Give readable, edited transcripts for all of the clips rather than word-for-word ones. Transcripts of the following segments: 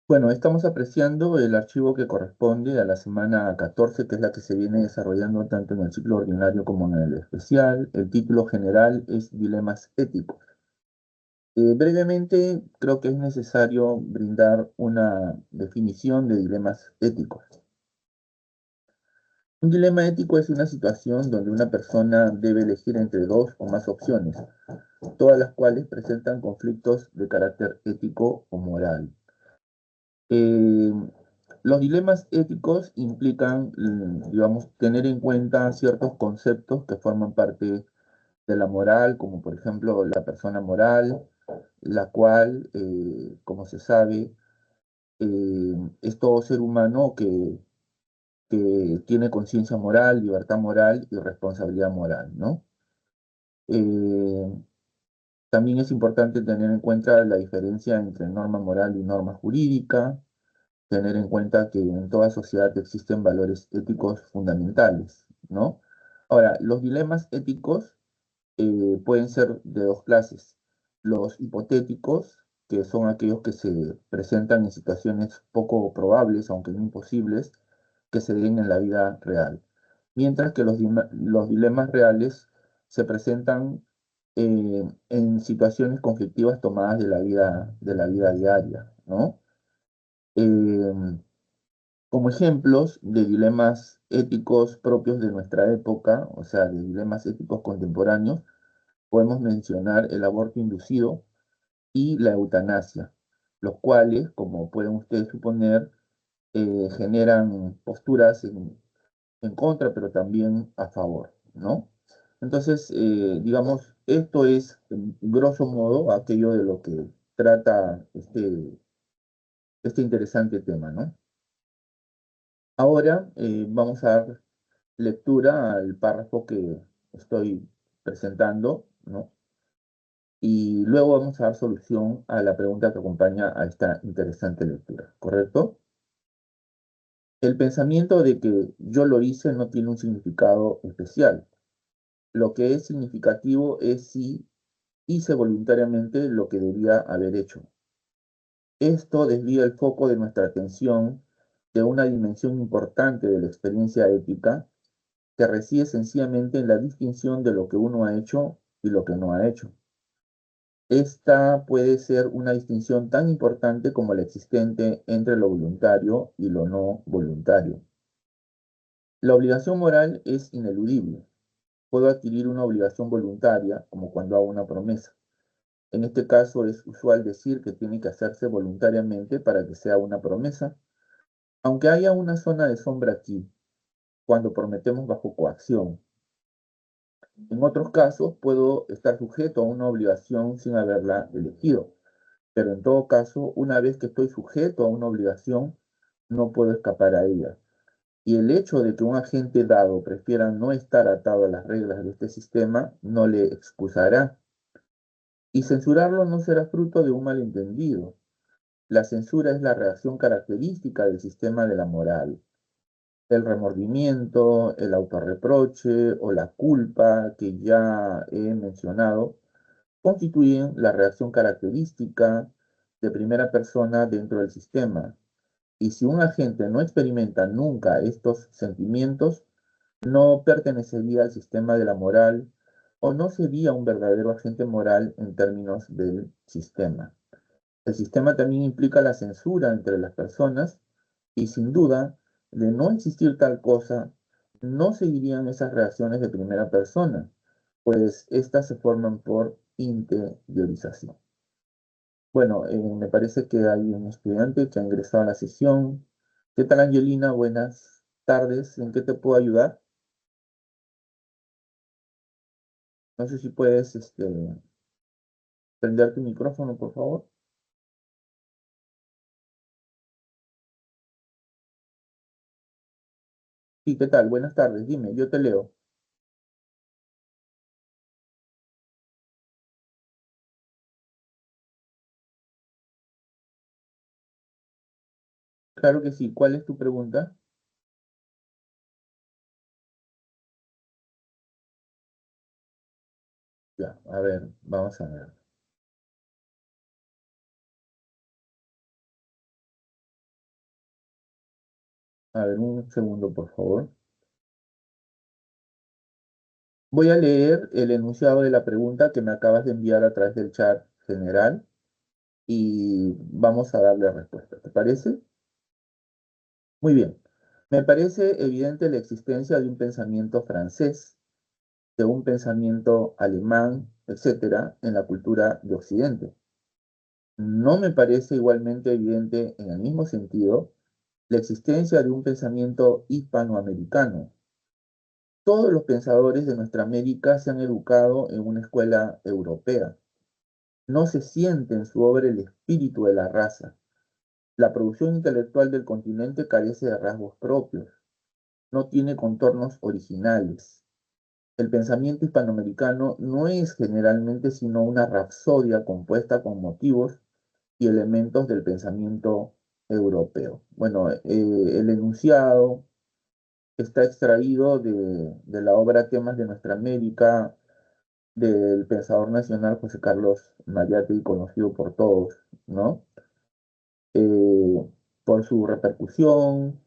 Bueno, estamos apreciando el archivo que corresponde a la semana 14, que es la que se viene desarrollando tanto en el ciclo ordinario como en el especial. El título general es Dilemas éticos. Brevemente, creo que es necesario brindar una definición de dilemas éticos. Un dilema ético es una situación donde una persona debe elegir entre dos o más opciones, todas las cuales presentan conflictos de carácter ético o moral. Eh, los dilemas éticos implican, digamos, tener en cuenta ciertos conceptos que forman parte de la moral, como por ejemplo la persona moral, la cual, como se sabe, es todo ser humano que tiene conciencia moral, libertad moral y responsabilidad moral, ¿no? Eh, También es importante tener en cuenta la diferencia entre norma moral y norma jurídica, tener en cuenta que en toda sociedad existen valores éticos fundamentales, ¿no? Ahora, los dilemas éticos pueden ser de dos clases. Los hipotéticos, que son aquellos que se presentan en situaciones poco probables, aunque no imposibles, que se den en la vida real. Mientras que los dilemas reales se presentan en situaciones conflictivas tomadas de la vida diaria, ¿no? Eh, Como ejemplos de dilemas éticos propios de nuestra época, o sea, de dilemas éticos contemporáneos, podemos mencionar el aborto inducido y la eutanasia, los cuales, como pueden ustedes suponer, generan posturas en contra, pero también a favor, ¿no? Entonces, digamos, esto es, en grosso modo, aquello de lo que trata este interesante tema, ¿no? Ahora vamos a dar lectura al párrafo que estoy presentando, ¿no? Y luego vamos a dar solución a la pregunta que acompaña a esta interesante lectura, ¿correcto? El pensamiento de que yo lo hice no tiene un significado especial. Lo que es significativo es si hice voluntariamente lo que debía haber hecho. Esto desvía el foco de nuestra atención de una dimensión importante de la experiencia ética que reside sencillamente en la distinción de lo que uno ha hecho y lo que no ha hecho. Esta puede ser una distinción tan importante como la existente entre lo voluntario y lo no voluntario. La obligación moral es ineludible. Puedo adquirir una obligación voluntaria, como cuando hago una promesa. En este caso es usual decir que tiene que hacerse voluntariamente para que sea una promesa, aunque haya una zona de sombra aquí, cuando prometemos bajo coacción. En otros casos puedo estar sujeto a una obligación sin haberla elegido, pero en todo caso, una vez que estoy sujeto a una obligación, no puedo escapar a ella. Y el hecho de que un agente dado prefiera no estar atado a las reglas de este sistema no le excusará. Y censurarlo no será fruto de un malentendido. La censura es la reacción característica del sistema de la moral. El remordimiento, el autorreproche o la culpa que ya he mencionado constituyen la reacción característica de primera persona dentro del sistema. Y si un agente no experimenta nunca estos sentimientos, no pertenecería al sistema de la moral o no sería un verdadero agente moral en términos del sistema. El sistema también implica la censura entre las personas y sin duda, de no existir tal cosa, no seguirían esas reacciones de primera persona, pues estas se forman por interiorización. Bueno, me parece que hay un estudiante que ha ingresado a la sesión. ¿Qué tal, Angelina? Buenas tardes. ¿En qué te puedo ayudar? No sé si puedes prender tu micrófono, por favor. Sí, ¿qué tal? Buenas tardes. Dime, yo te leo. Claro que sí. ¿Cuál es tu pregunta? Ya, a ver, vamos a ver. A ver, un segundo, por favor. Voy a leer el enunciado de la pregunta que me acabas de enviar a través del chat general y vamos a darle respuesta. ¿Te parece? Muy bien. Me parece evidente la existencia de un pensamiento francés, de un pensamiento alemán, etcétera, en la cultura de Occidente. No me parece igualmente evidente, en el mismo sentido, la existencia de un pensamiento hispanoamericano. Todos los pensadores de nuestra América se han educado en una escuela europea. No se siente en su obra el espíritu de la raza. La producción intelectual del continente carece de rasgos propios, no tiene contornos originales. El pensamiento hispanoamericano no es generalmente sino una rapsodia compuesta con motivos y elementos del pensamiento europeo. Bueno, el enunciado está extraído de la obra Temas de Nuestra América del pensador nacional José Carlos Mayate, conocido por todos, ¿no? Eh, por su repercusión,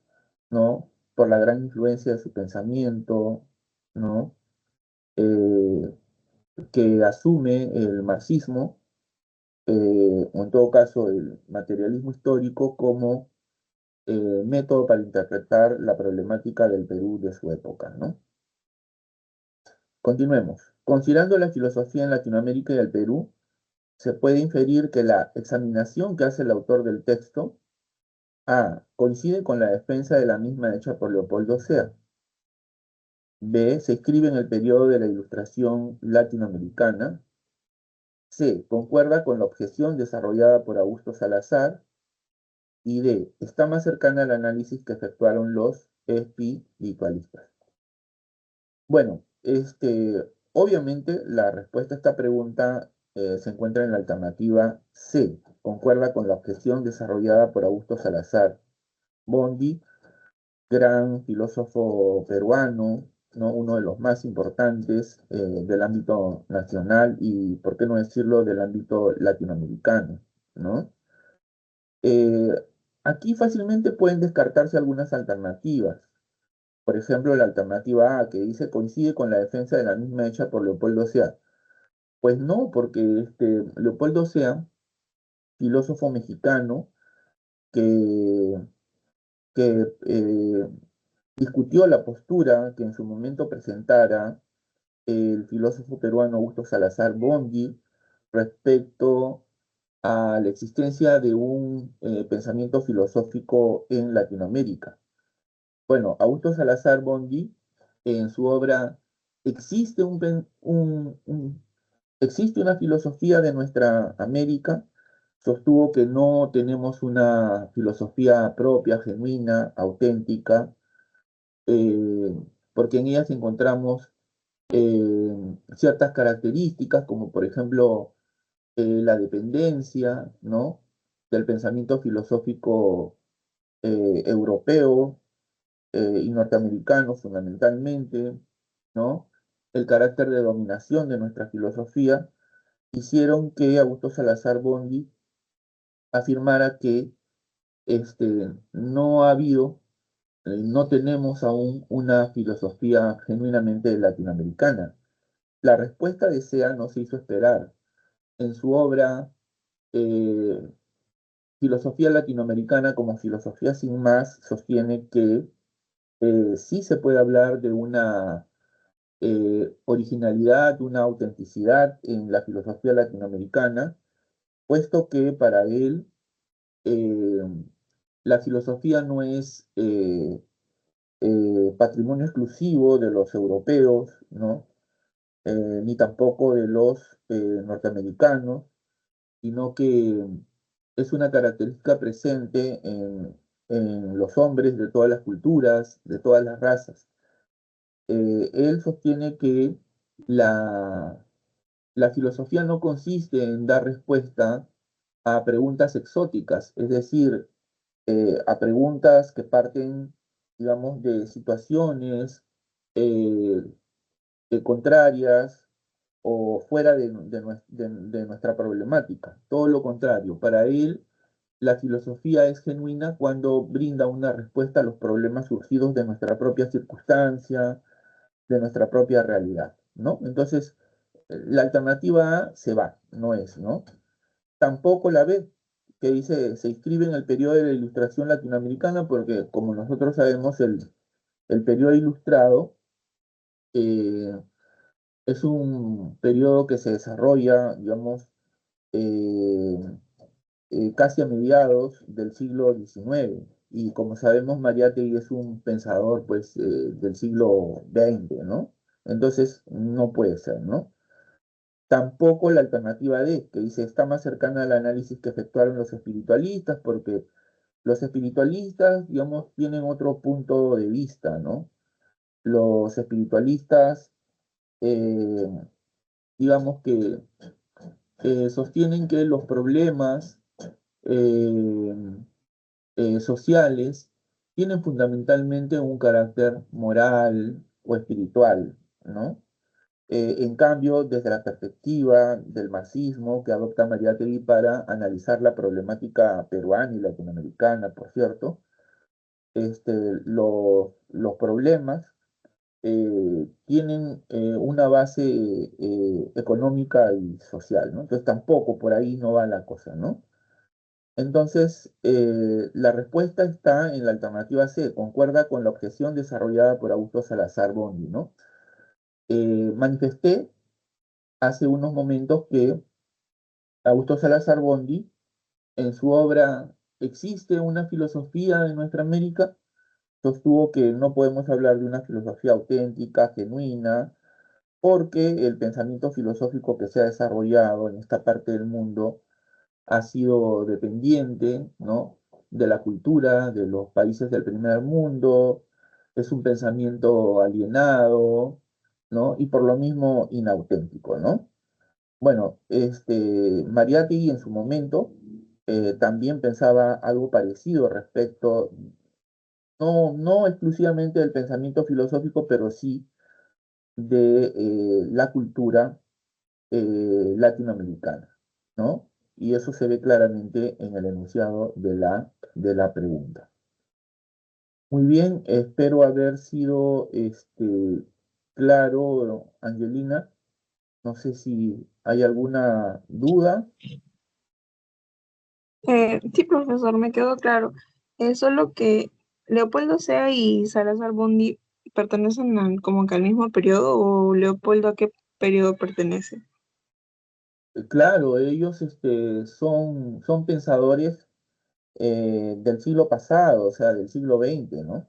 ¿no? Por la gran influencia de su pensamiento, ¿no? Eh, que asume el marxismo, o en todo caso el materialismo histórico, como método para interpretar la problemática del Perú de su época, ¿no? Continuemos. Considerando la filosofía en Latinoamérica y el Perú, se puede inferir que la examinación que hace el autor del texto A. Coincide con la defensa de la misma hecha por Leopoldo Sea. B. Se escribe en el periodo de la Ilustración latinoamericana. C. Concuerda con la objeción desarrollada por Augusto Salazar. Y D. Está más cercana al análisis que efectuaron los espiritualistas. Bueno, obviamente la respuesta a esta pregunta se encuentra en la alternativa C. Concuerda con la objeción desarrollada por Augusto Salazar. Bondi, gran filósofo peruano, ¿no? Uno de los más importantes del ámbito nacional y, por qué no decirlo, del ámbito latinoamericano, ¿no? Eh, Aquí fácilmente pueden descartarse algunas alternativas. Por ejemplo, la alternativa A, que dice coincide con la defensa de la misma hecha por Leopoldo Sea. Pues no, porque Leopoldo Sea, filósofo mexicano, que, que discutió la postura que en su momento presentara el filósofo peruano Augusto Salazar Bongi respecto a la existencia de un pensamiento filosófico en Latinoamérica. Bueno, Augusto Salazar Bongi, en su obra ¿Existe existe una filosofía de nuestra América? Sostuvo que no tenemos una filosofía propia, genuina, auténtica, eh, porque en ellas encontramos ciertas características, como por ejemplo la dependencia, ¿no? Del pensamiento filosófico europeo y norteamericano fundamentalmente, ¿no? El carácter de dominación de nuestra filosofía hicieron que Augusto Salazar Bongi afirmara que no ha habido, no tenemos aún una filosofía genuinamente latinoamericana. La respuesta de Sea no se hizo esperar. En su obra eh, Filosofía Latinoamericana como filosofía sin más, sostiene que sí se puede hablar de una originalidad, una autenticidad en la filosofía latinoamericana, puesto que para él eh, la filosofía no es patrimonio exclusivo de los europeos, ¿no? Ni tampoco de los norteamericanos, sino que es una característica presente en los hombres de todas las culturas, de todas las razas. Él sostiene que la, la filosofía no consiste en dar respuesta a preguntas exóticas, es decir, a preguntas que parten, digamos, de situaciones eh, contrarias o fuera de nuestra problemática. Todo lo contrario, para él la filosofía es genuina cuando brinda una respuesta a los problemas surgidos de nuestra propia circunstancia, de nuestra propia realidad, ¿no? Entonces, la alternativa A se va, no es, ¿no? Tampoco la B, que dice, se inscribe en el periodo de la Ilustración latinoamericana, porque como nosotros sabemos, el periodo ilustrado eh, es un periodo que se desarrolla, digamos, eh, casi a mediados del siglo XIX. Y como sabemos, Mariátegui es un pensador, pues, del siglo XX, ¿no? Entonces, no puede ser, ¿no? Tampoco la alternativa D, que dice, está más cercana al análisis que efectuaron los espiritualistas, porque los espiritualistas, digamos, tienen otro punto de vista, ¿no? Los espiritualistas, eh, digamos que sostienen que los problemas eh, sociales tienen fundamentalmente un carácter moral o espiritual, ¿no? En cambio, desde la perspectiva del marxismo que adopta Mariátegui para analizar la problemática peruana y latinoamericana, por cierto, este, los problemas tienen una base económica y social, ¿no? Entonces tampoco por ahí no va la cosa, ¿no? Entonces, la respuesta está en la alternativa C, concuerda con la objeción desarrollada por Augusto Salazar Bondy, ¿no? Manifesté hace unos momentos que Augusto Salazar Bondy, en su obra ¿Existe una filosofía en nuestra América?, sostuvo que no podemos hablar de una filosofía auténtica, genuina, porque el pensamiento filosófico que se ha desarrollado en esta parte del mundo ha sido dependiente, ¿no?, de la cultura de los países del primer mundo, es un pensamiento alienado, ¿no?, y por lo mismo inauténtico, ¿no? Bueno, Mariátegui en su momento también pensaba algo parecido respecto, no exclusivamente del pensamiento filosófico, pero sí de la cultura latinoamericana, ¿no? Y eso se ve claramente en el enunciado de la pregunta. Muy bien, espero haber sido claro, Angelina. No sé si hay alguna duda. Sí, profesor, me quedó claro. Solo que Leopoldo Sea y Salazar Bondi pertenecen como que al mismo periodo, o Leopoldo a qué periodo pertenece. Claro, ellos son pensadores del siglo pasado, o sea, del siglo XX, ¿no?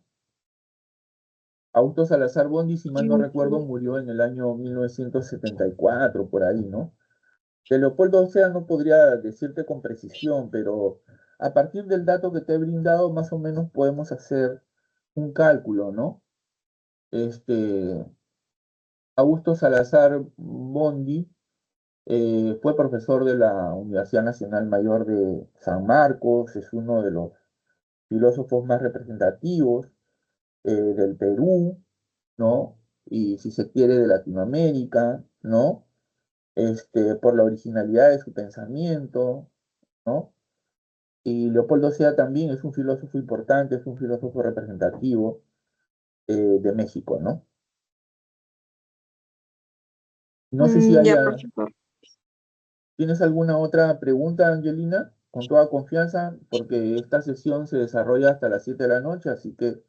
Augusto Salazar Bondy, si mal no recuerdo, murió en el año 1974, por ahí, ¿no? De Leopoldo Sea no podría decirte con precisión, pero a partir del dato que te he brindado, más o menos podemos hacer un cálculo, ¿no? Este, Augusto Salazar Bondy fue profesor de la Universidad Nacional Mayor de San Marcos, es uno de los filósofos más representativos del Perú, ¿no? Y si se quiere de Latinoamérica, ¿no? Por la originalidad de su pensamiento, ¿no? Y Leopoldo Sea también es un filósofo importante, es un filósofo representativo de México, ¿no? No sé si Ya, haya, profesor. ¿tienes alguna otra pregunta, Angelina? Con toda confianza, porque esta sesión se desarrolla hasta las 7 de la noche, así que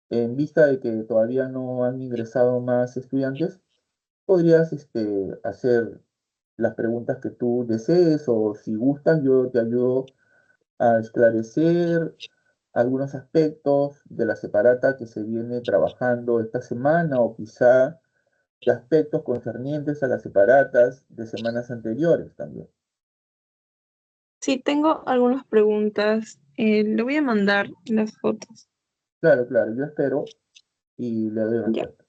en vista de que todavía no han ingresado más estudiantes, podrías hacer las preguntas que tú desees o si gustas, yo te ayudo a esclarecer algunos aspectos de la separata que se viene trabajando esta semana o quizá de aspectos concernientes a las separatas de semanas anteriores también. Sí, tengo algunas preguntas. Le voy a mandar las fotos. Claro, claro, yo espero y le doy Ya. respuesta.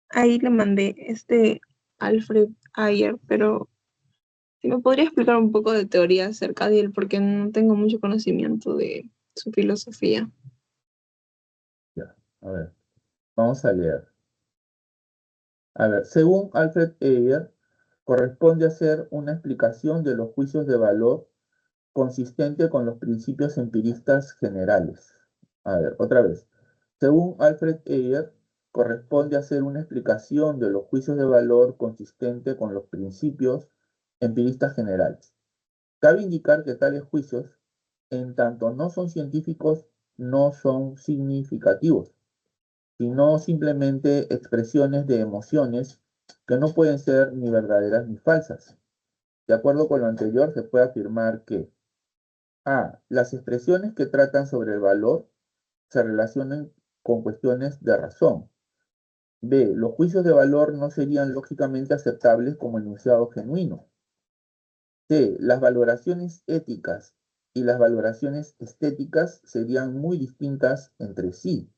Ahí le mandé. Alfred Ayer, pero si me podría explicar un poco de teoría acerca de él, porque no tengo mucho conocimiento de su filosofía. Ya, a ver, vamos a leer. A ver, según Alfred Ayer, corresponde hacer una explicación de los juicios de valor consistente con los principios empiristas generales. A ver, otra vez. Según Alfred Ayer, corresponde hacer una explicación de los juicios de valor consistente con los principios empiristas generales. Cabe indicar que tales juicios, en tanto no son científicos, no son significativos, sino simplemente expresiones de emociones que no pueden ser ni verdaderas ni falsas. De acuerdo con lo anterior, se puede afirmar que A. Las expresiones que tratan sobre el valor se relacionan con cuestiones de razón. B. Los juicios de valor no serían lógicamente aceptables como enunciados genuinos. C. Las valoraciones éticas y las valoraciones estéticas serían muy distintas entre sí.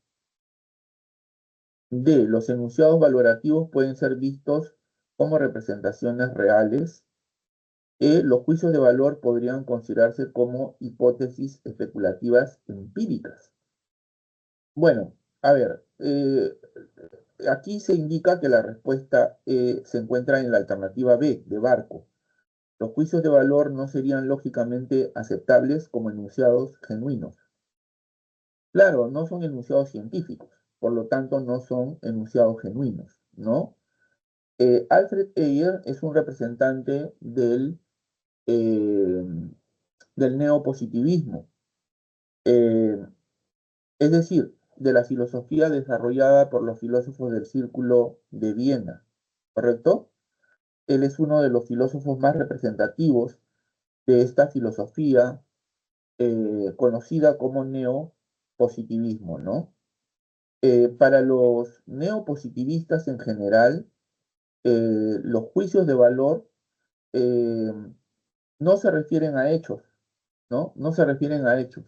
D. Los enunciados valorativos pueden ser vistos como representaciones reales. E. Los juicios de valor podrían considerarse como hipótesis especulativas empíricas. Bueno, a ver, aquí se indica que la respuesta se encuentra en la alternativa B, de Barco. Los juicios de valor no serían lógicamente aceptables como enunciados genuinos. Claro, no son enunciados científicos, por lo tanto no son enunciados genuinos, ¿no? Alfred Ayer es un representante eh, del neopositivismo, eh, es decir, de la filosofía desarrollada por los filósofos del Círculo de Viena, ¿correcto? Él es uno de los filósofos más representativos de esta filosofía conocida como neopositivismo, ¿no? Para los neopositivistas en general, los juicios de valor eh, no se refieren a hechos, ¿no? No se refieren a hechos.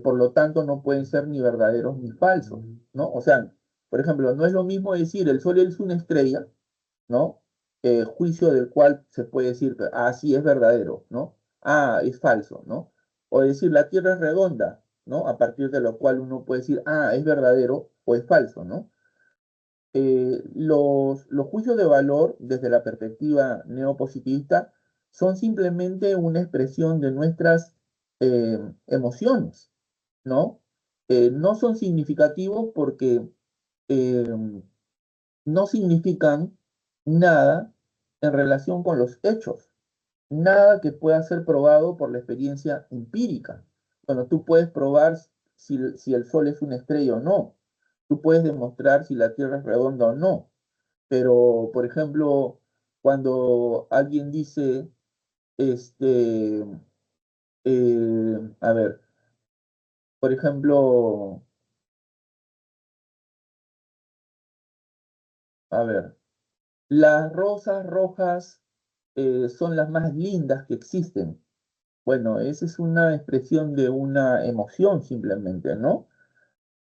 Por lo tanto, no pueden ser ni verdaderos ni falsos, ¿no? O sea, por ejemplo, no es lo mismo decir el Sol es una estrella, ¿no? Juicio del cual se puede decir, ah, sí, es verdadero, ¿no? Ah, es falso, ¿no? O decir la Tierra es redonda, ¿no? A partir de lo cual uno puede decir, ah, es verdadero o es falso, ¿no? Los juicios de valor desde la perspectiva neopositivista son simplemente una expresión de nuestras emociones, ¿no? No son significativos porque eh, no significan nada en relación con los hechos, nada que pueda ser probado por la experiencia empírica. Bueno, tú puedes probar si el Sol es una estrella o no, tú puedes demostrar si la Tierra es redonda o no, pero, por ejemplo, cuando alguien dice, este, a ver, por ejemplo, a ver, las rosas rojas son las más lindas que existen. Bueno, esa es una expresión de una emoción simplemente, ¿no?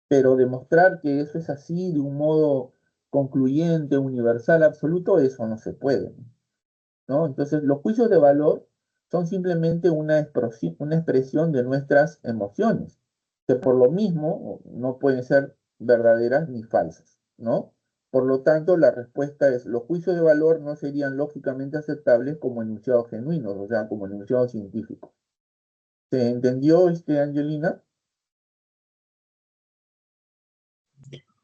Pero demostrar que eso es así de un modo concluyente, universal, absoluto, eso no se puede, ¿no? Entonces, los juicios de valor son simplemente una expresión de nuestras emociones, que por lo mismo no pueden ser verdaderas ni falsas, ¿no? Por lo tanto, la respuesta es, los juicios de valor no serían lógicamente aceptables como enunciados genuinos, o sea, como enunciados científicos. ¿Se entendió, Angelina?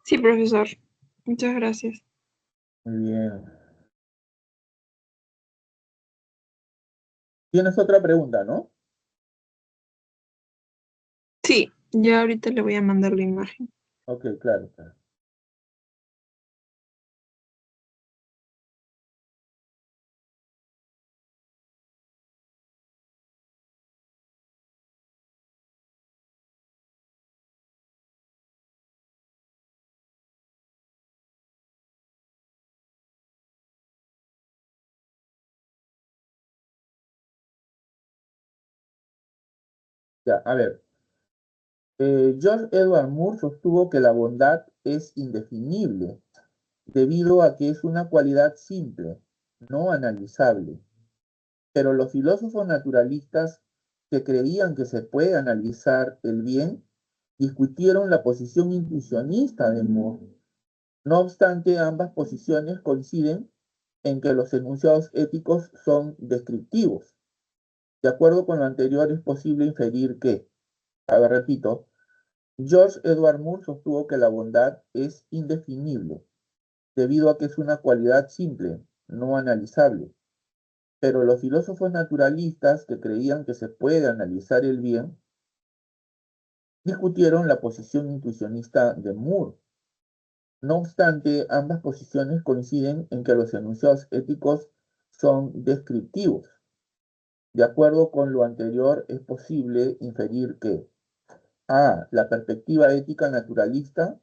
Sí, profesor. Muchas gracias. Muy bien. ¿Tienes otra pregunta, no? Sí, ya ahorita le voy a mandar la imagen. Ok, claro, claro. Ya, a ver. George Edward Moore sostuvo que la bondad es indefinible. debido a que es una cualidad simple, no analizable. Pero los filósofos naturalistas que creían que se puede analizar el bien, discutieron la posición intuicionista de Moore. No obstante, ambas posiciones coinciden en que los enunciados éticos son descriptivos. De acuerdo con lo anterior, es posible inferir que, a ver, repito, George Edward Moore sostuvo que la bondad es indefinible, debido a que es una cualidad simple, no analizable. Pero los filósofos naturalistas que creían que se puede analizar el bien, discutieron la posición intuicionista de Moore. No obstante, ambas posiciones coinciden en que los enunciados éticos son descriptivos. De acuerdo con lo anterior, es posible inferir que a. La perspectiva ética naturalista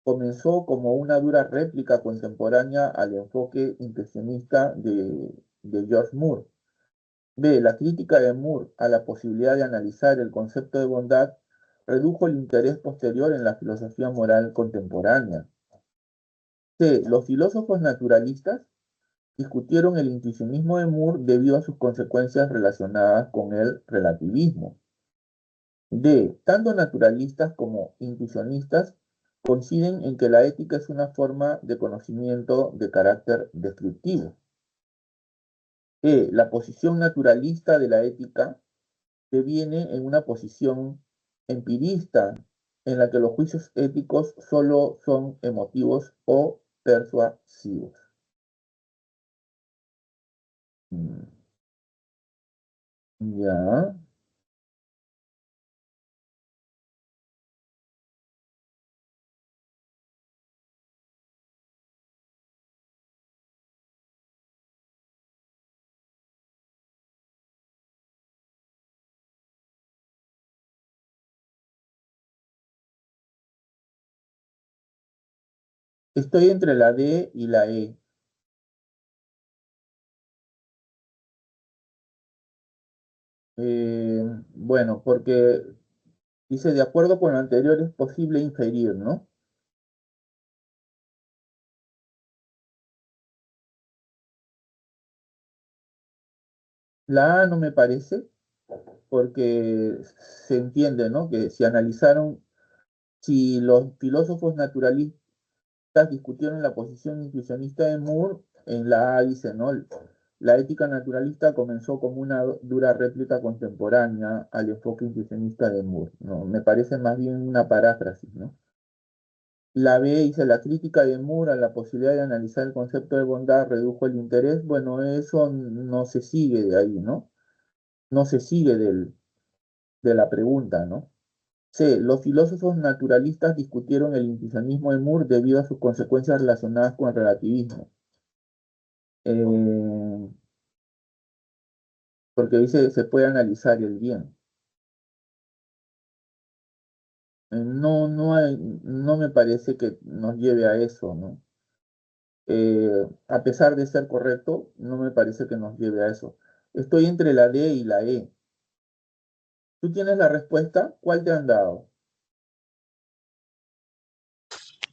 comenzó como una dura réplica contemporánea al enfoque intuicionista de George Moore. B. La crítica de Moore a la posibilidad de analizar el concepto de bondad redujo el interés posterior en la filosofía moral contemporánea. C. Los filósofos naturalistas discutieron el intuicionismo de Moore debido a sus consecuencias relacionadas con el relativismo. D. Tanto naturalistas como intuicionistas coinciden en que la ética es una forma de conocimiento de carácter descriptivo. E. La posición naturalista de la ética deviene en una posición empirista en la que los juicios éticos solo son emotivos o persuasivos. Mm, Ya, estoy entre la D y la E. Bueno, porque dice, de acuerdo con lo anterior es posible inferir, ¿no? La A no me parece, porque se entiende, ¿no? Que si analizaron, si los filósofos naturalistas discutieron la posición intuicionista de Moore, en la A dice, ¿no? La ética naturalista comenzó como una dura réplica contemporánea al enfoque intuicionista de Moore, ¿no? Me parece más bien una paráfrasis, ¿no? La B dice, la crítica de Moore a la posibilidad de analizar el concepto de bondad redujo el interés. Bueno, eso no se sigue de ahí, ¿no? No se sigue de la pregunta, ¿no? C. Los filósofos naturalistas discutieron el intuicionismo de Moore debido a sus consecuencias relacionadas con el relativismo. Eh, Porque dice se puede analizar el bien. No me parece que nos lleve a eso, ¿no? A pesar de ser correcto, no me parece que nos lleve a eso. Estoy entre la D y la E. ¿Tú tienes la respuesta? ¿Cuál te han dado?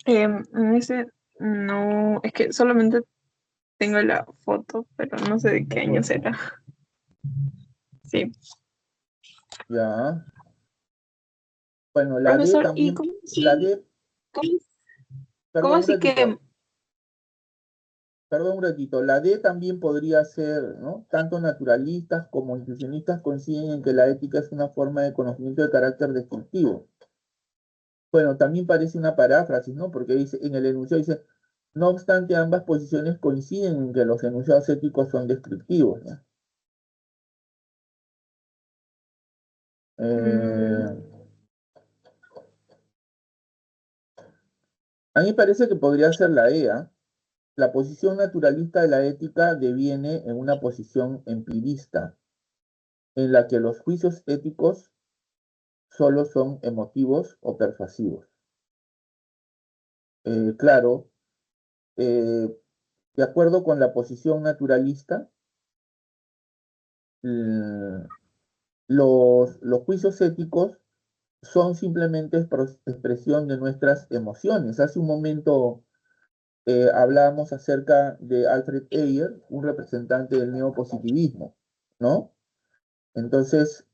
En ese no, es que solamente tengo la foto, pero no sé de qué año será. Sí. Ya. Bueno, la D Profesor, ¿y también, la D, cómo, cómo perdón un así que ratito, perdón un ratito, la D también podría ser, ¿no? Tanto naturalistas como intuicionistas coinciden en que la ética es una forma de conocimiento de carácter descriptivo. Bueno, también parece una paráfrasis, ¿no? Porque dice, en el enunciado dice, no obstante, ambas posiciones coinciden en que los enunciados éticos son descriptivos, ¿no? mm, Eh, a mí me parece que podría ser la EA. La posición naturalista de la ética deviene en una posición empirista, en la que los juicios éticos solo son emotivos o persuasivos. Claro, eh, de acuerdo con la posición naturalista, l- los juicios éticos son simplemente expresión de nuestras emociones. Hace un momento hablábamos acerca de Alfred Ayer, un representante del neopositivismo, ¿no? Entonces,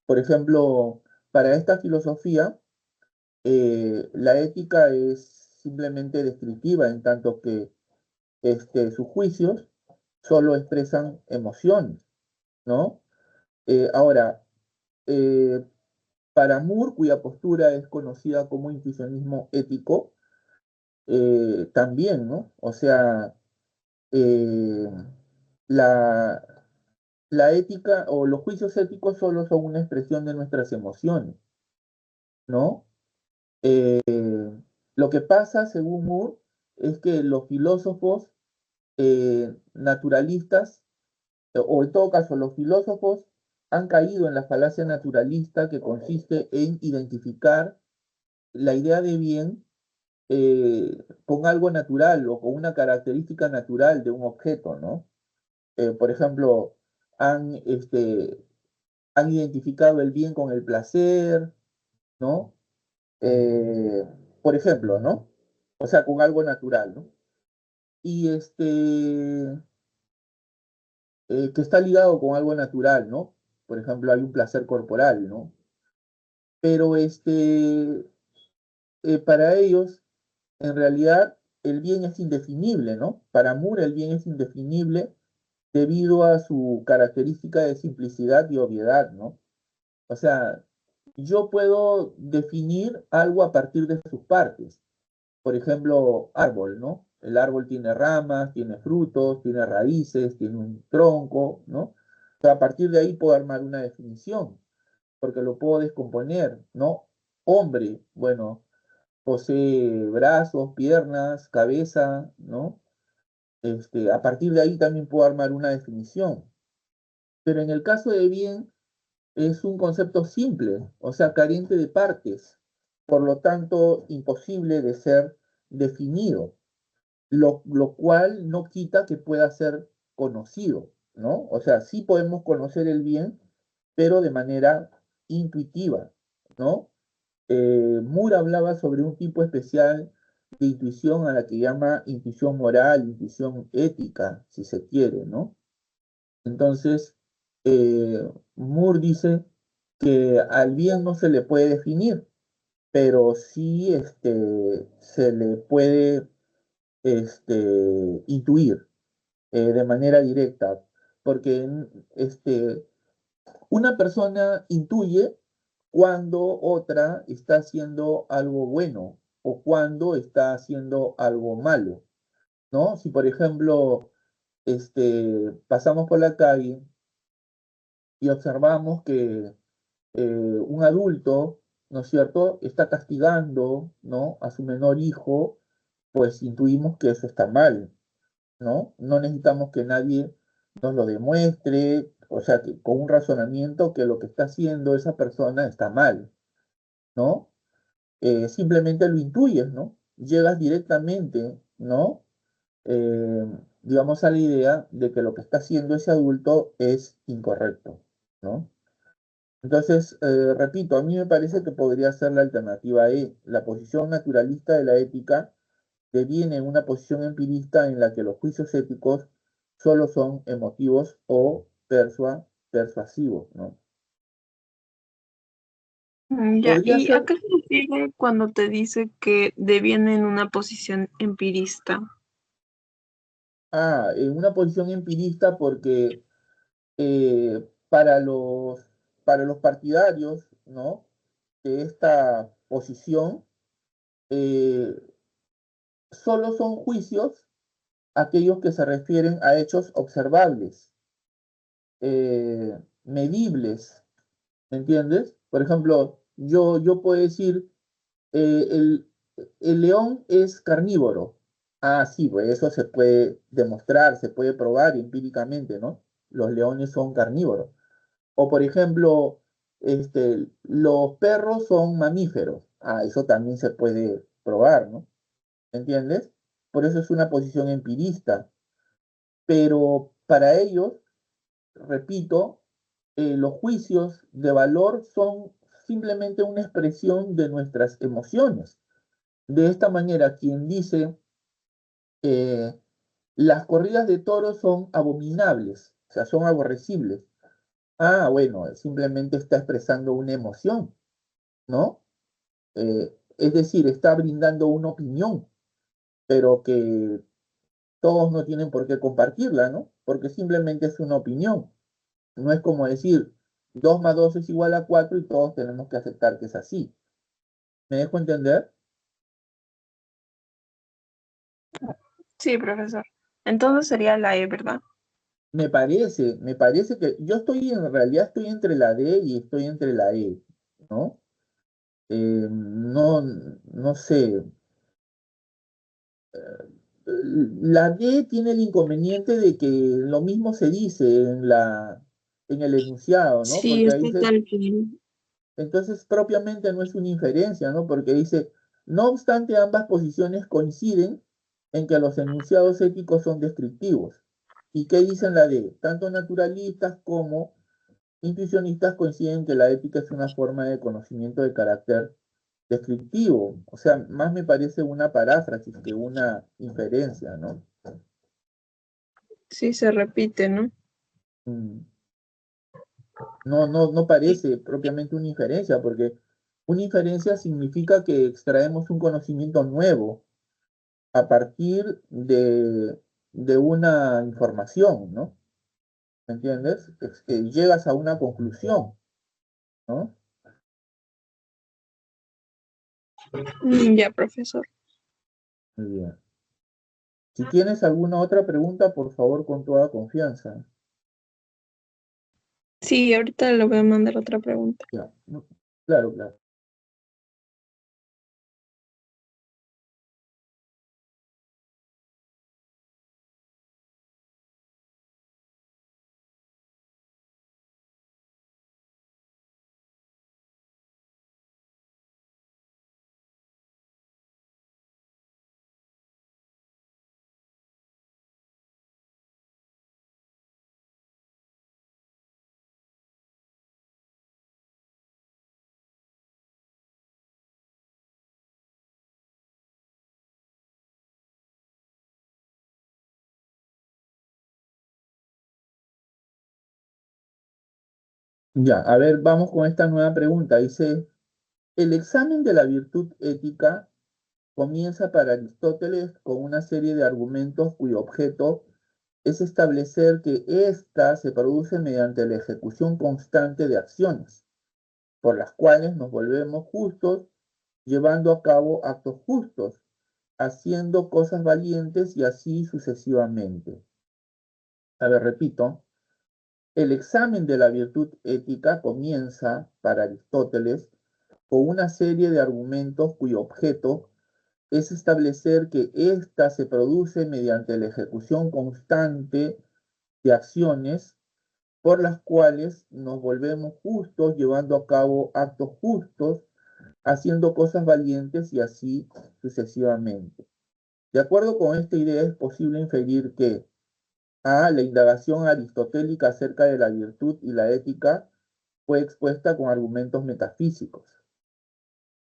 por ejemplo, para esta filosofía, la ética es simplemente descriptiva, en tanto que sus juicios solo expresan emociones, ¿no? Ahora, eh, para Moore, cuya postura es conocida como intuicionismo ético, también, ¿no? O sea, eh, la, la ética o los juicios éticos solo son una expresión de nuestras emociones, ¿no? Eh, lo que pasa, según Moore, es que los filósofos naturalistas, o en todo caso los filósofos, han caído en la falacia naturalista que consiste en identificar la idea de bien con algo natural o con una característica natural de un objeto, ¿no? Por ejemplo, han, han identificado el bien con el placer, ¿no? Eh, por ejemplo, ¿no? O sea, con algo natural, ¿no? Y que está ligado con algo natural, ¿no? Por ejemplo, hay un placer corporal, ¿no? Pero para ellos, en realidad, el bien es indefinible, ¿no? Para Moore el bien es indefinible debido a su característica de simplicidad y obviedad, ¿no? O sea, yo puedo definir algo a partir de sus partes. Por ejemplo, árbol, ¿no? El árbol tiene ramas, tiene frutos, tiene raíces, tiene un tronco, ¿no? O sea, a partir de ahí puedo armar una definición, porque lo puedo descomponer, ¿no? Hombre, bueno, posee brazos, piernas, cabeza, ¿no? A partir de ahí también puedo armar una definición. Pero en el caso de bien, es un concepto simple, o sea, carente de partes, por lo tanto, imposible de ser definido, lo cual no quita que pueda ser conocido, ¿no? O sea, sí podemos conocer el bien, pero de manera intuitiva, ¿no? Moore hablaba sobre un tipo especial de intuición a la que llama intuición moral, intuición ética, si se quiere, ¿no? Entonces, Moore dice que al bien no se le puede definir, pero sí se le puede intuir de manera directa, porque una persona intuye cuando otra está haciendo algo bueno o cuando está haciendo algo malo, ¿no? Si por ejemplo pasamos por la calle y observamos que un adulto, ¿no es cierto?, está castigando, ¿no?, a su menor hijo, pues intuimos que eso está mal, ¿no? No necesitamos que nadie nos lo demuestre, o sea, que con un razonamiento que lo que está haciendo esa persona está mal, ¿no? Simplemente lo intuyes, ¿no? Llegas directamente, ¿no? Eh, digamos a la idea de que lo que está haciendo ese adulto es incorrecto, ¿no? Entonces, repito, a mí me parece que podría ser la alternativa E. La posición naturalista de la ética deviene en una posición empirista en la que los juicios éticos solo son emotivos o persuasivos, ¿no? Ya, Podría ¿y a ser, qué se refiere cuando te dice que deviene en una posición empirista? en una posición empirista porque para los partidarios, ¿no?, de esta posición, eh, solo son juicios aquellos que se refieren a hechos observables, medibles, ¿me entiendes? Por ejemplo, yo puedo decir, eh, el, el león es carnívoro. Ah, sí, pues eso se puede demostrar, se puede probar empíricamente, ¿no? Los leones son carnívoros. O por ejemplo, los perros son mamíferos. Ah, eso también se puede probar, ¿no? ¿Me entiendes? Por eso es una posición empirista. Pero para ellos, repito, los juicios de valor son simplemente una expresión de nuestras emociones. De esta manera, quien dice eh, las corridas de toros son abominables, o sea, son aborrecibles. Ah, bueno, simplemente está expresando una emoción, ¿no? Es decir, está brindando una opinión, pero que todos no tienen por qué compartirla, ¿no? Porque simplemente es una opinión. No es como decir 2 más 2 es igual a 4 y todos tenemos que aceptar que es así. ¿Me dejo entender? Sí, profesor. Entonces sería la E, ¿verdad? Me parece que yo estoy en realidad estoy entre la D y estoy entre la E, ¿no? No sé. La D tiene el inconveniente de que lo mismo se dice en el enunciado, ¿no? Sí, Porque ahí está dice, tal cual. entonces propiamente no es una inferencia, ¿no? Porque dice, no obstante, ambas posiciones coinciden en que los enunciados éticos son descriptivos. ¿Y qué dicen la D? Tanto naturalistas como intuicionistas coinciden que la ética es una forma de conocimiento de carácter descriptivo. O sea, más me parece una paráfrasis que una inferencia, ¿no? Sí, se repite, ¿no? Mm. No parece propiamente una inferencia, porque una inferencia significa que extraemos un conocimiento nuevo a partir de una información, ¿no? ¿Me entiendes? Es que llegas a una conclusión, ¿no? Ya, profesor. Muy bien. Si tienes alguna otra pregunta, por favor, con toda confianza. Sí, ahorita le voy a mandar otra pregunta. Ya, claro, claro. Ya, a ver, vamos con esta nueva pregunta. Dice, el examen de la virtud ética comienza para Aristóteles con una serie de argumentos cuyo objeto es establecer que ésta se produce mediante la ejecución constante de acciones, por las cuales nos volvemos justos, llevando a cabo actos justos, haciendo cosas valientes y así sucesivamente. A ver, repito, el examen de la virtud ética comienza, para Aristóteles, con una serie de argumentos cuyo objeto es establecer que ésta se produce mediante la ejecución constante de acciones por las cuales nos volvemos justos, llevando a cabo actos justos, haciendo cosas valientes y así sucesivamente. De acuerdo con esta idea es posible inferir que a. La indagación aristotélica acerca de la virtud y la ética fue expuesta con argumentos metafísicos.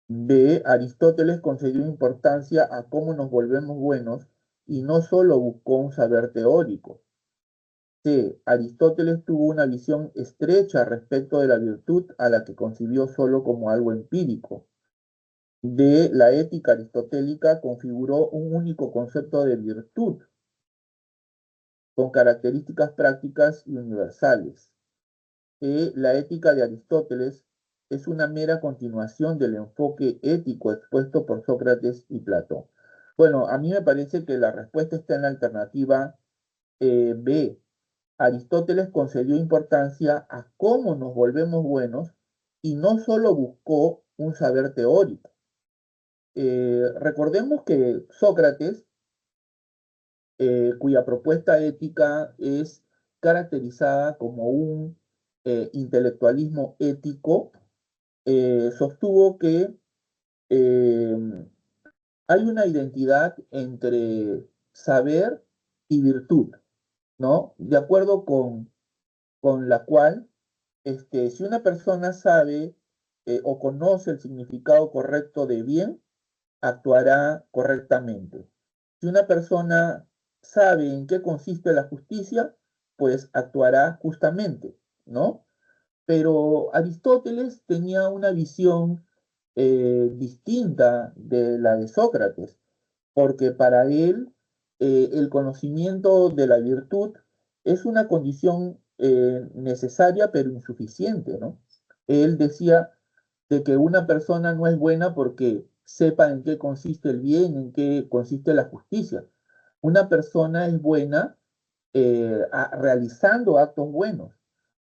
B. Aristóteles concedió importancia a cómo nos volvemos buenos y no solo buscó un saber teórico. C. Aristóteles tuvo una visión estrecha respecto de la virtud a la que concibió solo como algo empírico. D. La ética aristotélica configuró un único concepto de virtud con características prácticas y universales. Que la ética de Aristóteles es una mera continuación del enfoque ético expuesto por Sócrates y Platón. Bueno, a mí me parece que la respuesta está en la alternativa B. Aristóteles concedió importancia a cómo nos volvemos buenos y no solo buscó un saber teórico. Recordemos que Sócrates, cuya propuesta ética es caracterizada como un intelectualismo ético, sostuvo que eh, hay una identidad entre saber y virtud, ¿no? De acuerdo con la cual, si una persona sabe o conoce el significado correcto de bien, actuará correctamente. Si una persona sabe en qué consiste la justicia, pues actuará justamente, ¿no? Pero Aristóteles tenía una visión distinta de la de Sócrates, porque para él el conocimiento de la virtud es una condición necesaria pero insuficiente, ¿no? Él decía de que una persona no es buena porque sepa en qué consiste el bien, en qué consiste la justicia. Una persona es buena realizando actos buenos.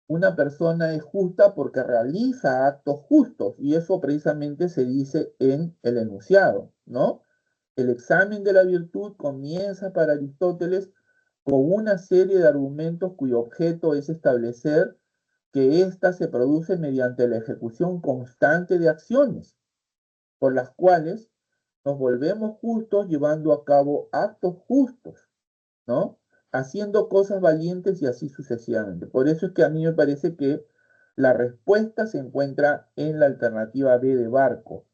Una persona es justa porque realiza actos justos y eso precisamente se dice en el enunciado, ¿no? El examen de la virtud comienza para Aristóteles con una serie de argumentos cuyo objeto es establecer que ésta se produce mediante la ejecución constante de acciones, por las cuales nos volvemos justos llevando a cabo actos justos, ¿no? Haciendo cosas valientes y así sucesivamente. Por eso es que a mí me parece que la respuesta se encuentra en la alternativa B de Barco.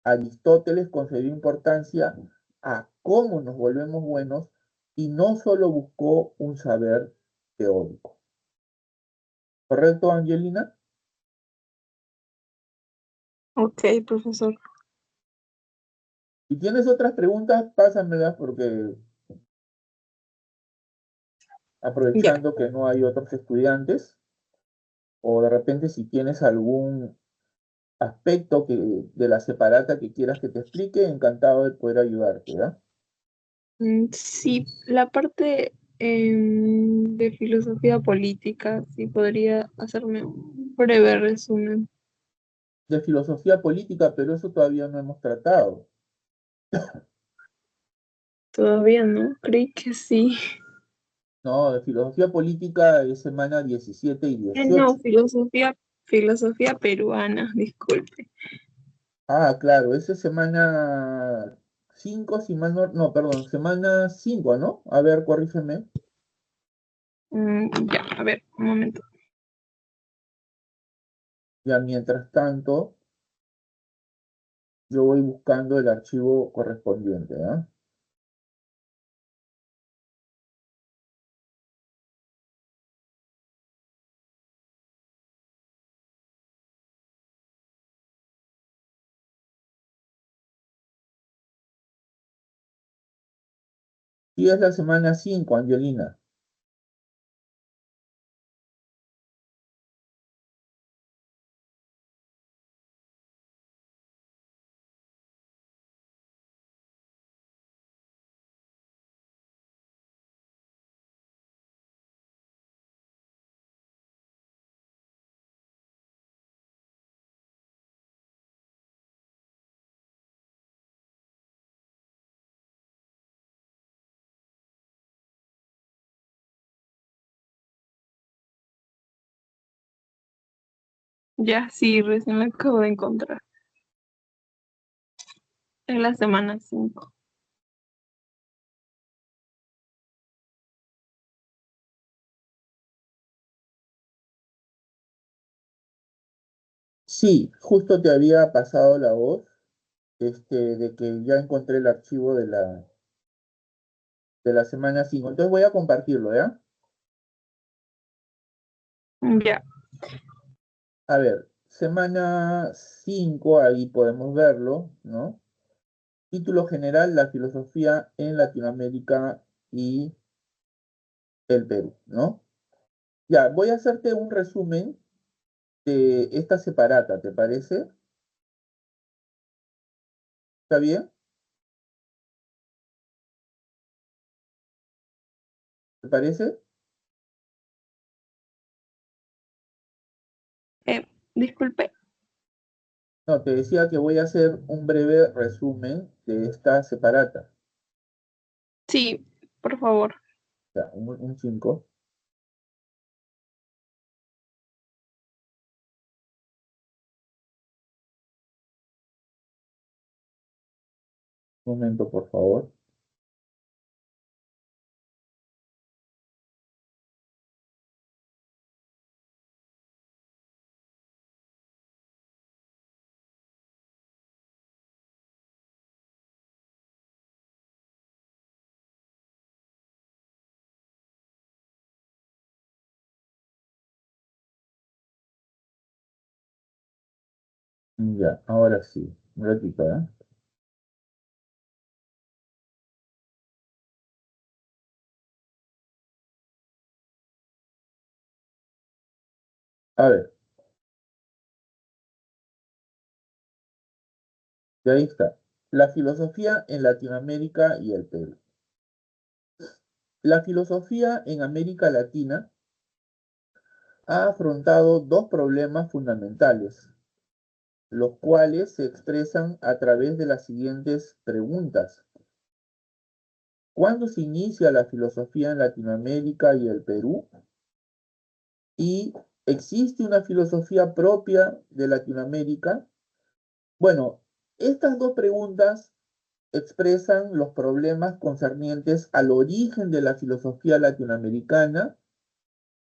Aristóteles concedió importancia a cómo nos volvemos buenos y no solo buscó un saber teórico. ¿Correcto, Angelina? Ok, profesor. Si tienes otras preguntas, pásamelas porque Ya. aprovechando que no hay otros estudiantes, o de repente si tienes algún aspecto de la separata que quieras que te explique, encantado de poder ayudarte, ¿ya? Sí, la parte de filosofía política, sí podría hacerme un breve resumen. De filosofía política, pero eso todavía no hemos tratado. Todavía no, creí que sí. No, de filosofía política es semana 17 y No, 18. filosofía peruana, disculpe. Ah, claro, esa es semana 5 si mal no, no, perdón, semana 5, ¿no? A ver, corrígeme. Ya, a ver, un momento. Ya mientras tanto, yo voy buscando el archivo correspondiente, ¿ah? Sí, es la semana 5, Angelina. Ya, sí, recién la acabo de encontrar. Es la semana 5. Sí, justo te había pasado la voz, de que ya encontré el archivo de la semana 5. Entonces voy a compartirlo, ¿ya? Ya, A ver, semana 5 ahí podemos verlo, ¿no? Título general, la filosofía en Latinoamérica y el Perú, ¿no? Ya, voy a hacerte un resumen de esta separata, ¿te parece? ¿Está bien? ¿Te parece? eh, disculpe. No, te decía que voy a hacer un breve resumen de esta separata. Sí, por favor. Ya, un 5. Un momento, por favor. Ya, ahora sí. Un ratito, ¿eh? A ver, y ahí está. La filosofía en Latinoamérica y el Perú. La filosofía en América Latina ha afrontado dos problemas fundamentales, los cuales se expresan a través de las siguientes preguntas. ¿Cuándo se inicia la filosofía en Latinoamérica y el Perú? ¿Y existe una filosofía propia de Latinoamérica? Bueno, estas dos preguntas expresan los problemas concernientes al origen de la filosofía latinoamericana,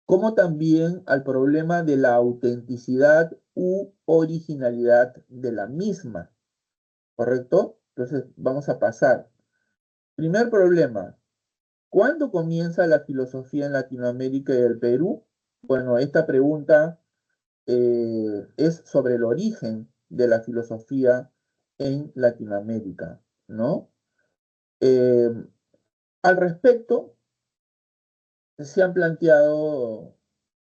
como también al problema de la autenticidad u originalidad de la misma, ¿correcto? Entonces vamos a pasar. Primer problema, ¿cuándo comienza la filosofía en Latinoamérica y el Perú? Bueno, esta pregunta es sobre el origen de la filosofía en Latinoamérica, ¿no? Eh, Al respecto, se han planteado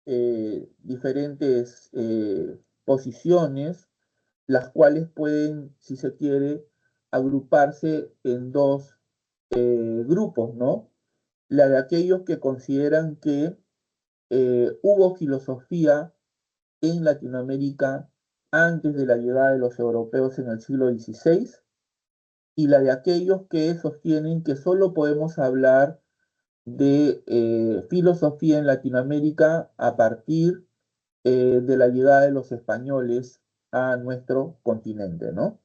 diferentes posiciones, las cuales pueden, si se quiere, agruparse en dos grupos, ¿no? La de aquellos que consideran que hubo filosofía en Latinoamérica antes de la llegada de los europeos en el siglo XVI, y la de aquellos que sostienen que solo podemos hablar de filosofía en Latinoamérica a partir de la llegada de los españoles a nuestro continente, ¿no?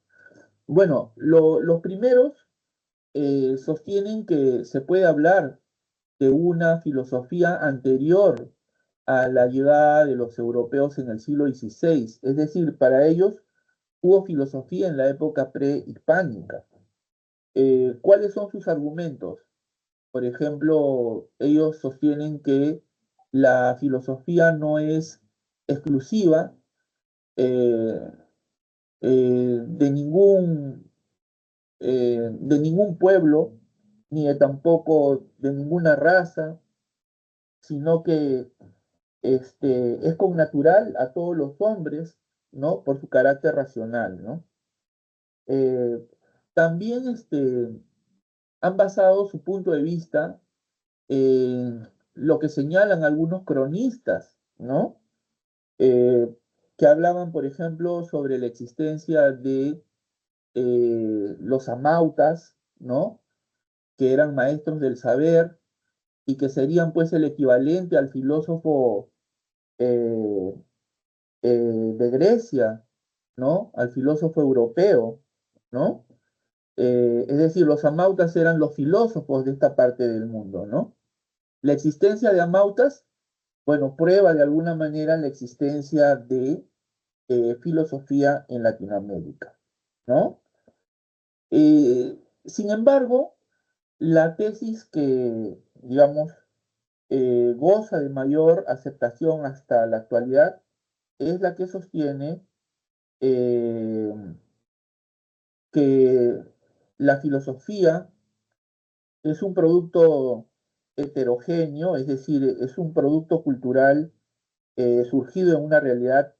Bueno, los primeros sostienen que se puede hablar de una filosofía anterior a la llegada de los europeos en el siglo XVI, es decir, para ellos hubo filosofía en la época prehispánica. ¿Cuáles son sus argumentos? Por ejemplo, ellos sostienen que la filosofía no es exclusiva eh, de ningún pueblo, ni tampoco de ninguna raza, sino que es connatural a todos los hombres, ¿no? Por su carácter racional, ¿no? Eh, También han basado su punto de vista en lo que señalan algunos cronistas, ¿no? Eh, que hablaban, por ejemplo, sobre la existencia de los amautas, ¿no? Que eran maestros del saber y que serían pues el equivalente al filósofo eh, de Grecia, ¿no? Al filósofo europeo, ¿no? Es decir, los amautas eran los filósofos de esta parte del mundo, ¿no? La existencia de amautas, bueno, prueba de alguna manera la existencia de filosofía en Latinoamérica, ¿no? Sin embargo, la tesis que, digamos, goza de mayor aceptación hasta la actualidad es la que sostiene eh, que la filosofía es un producto heterogéneo, es decir, es un producto cultural surgido en una realidad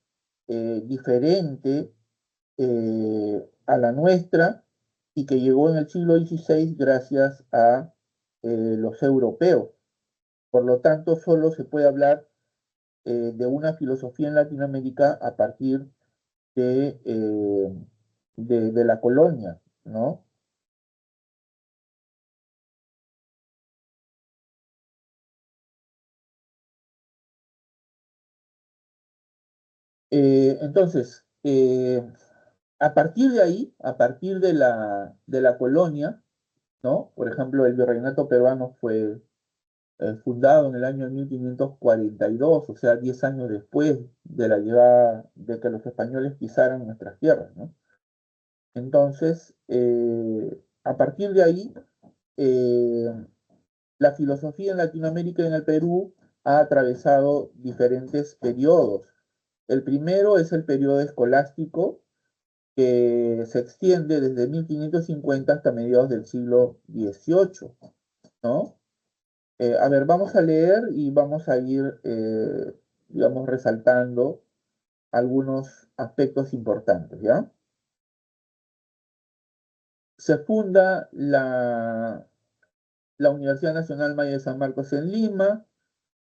diferente a la nuestra y que llegó en el siglo XVI gracias a los europeos. Por lo tanto, solo se puede hablar de una filosofía en Latinoamérica a partir de la colonia, ¿no? Entonces, a partir de ahí, a partir de la colonia, ¿no? Por ejemplo, el virreinato peruano fue fundado en el año 1542, o sea, 10 años después de la llegada de que los españoles pisaran nuestras tierras, ¿no? Entonces, a partir de ahí, eh, la filosofía en Latinoamérica y en el Perú ha atravesado diferentes periodos. El primero es el periodo escolástico, que se extiende desde 1550 hasta mediados del siglo XVIII, ¿no? A ver, vamos a leer y vamos a ir, digamos, resaltando algunos aspectos importantes, ¿ya? Se funda la Universidad Nacional Maya de San Marcos en Lima,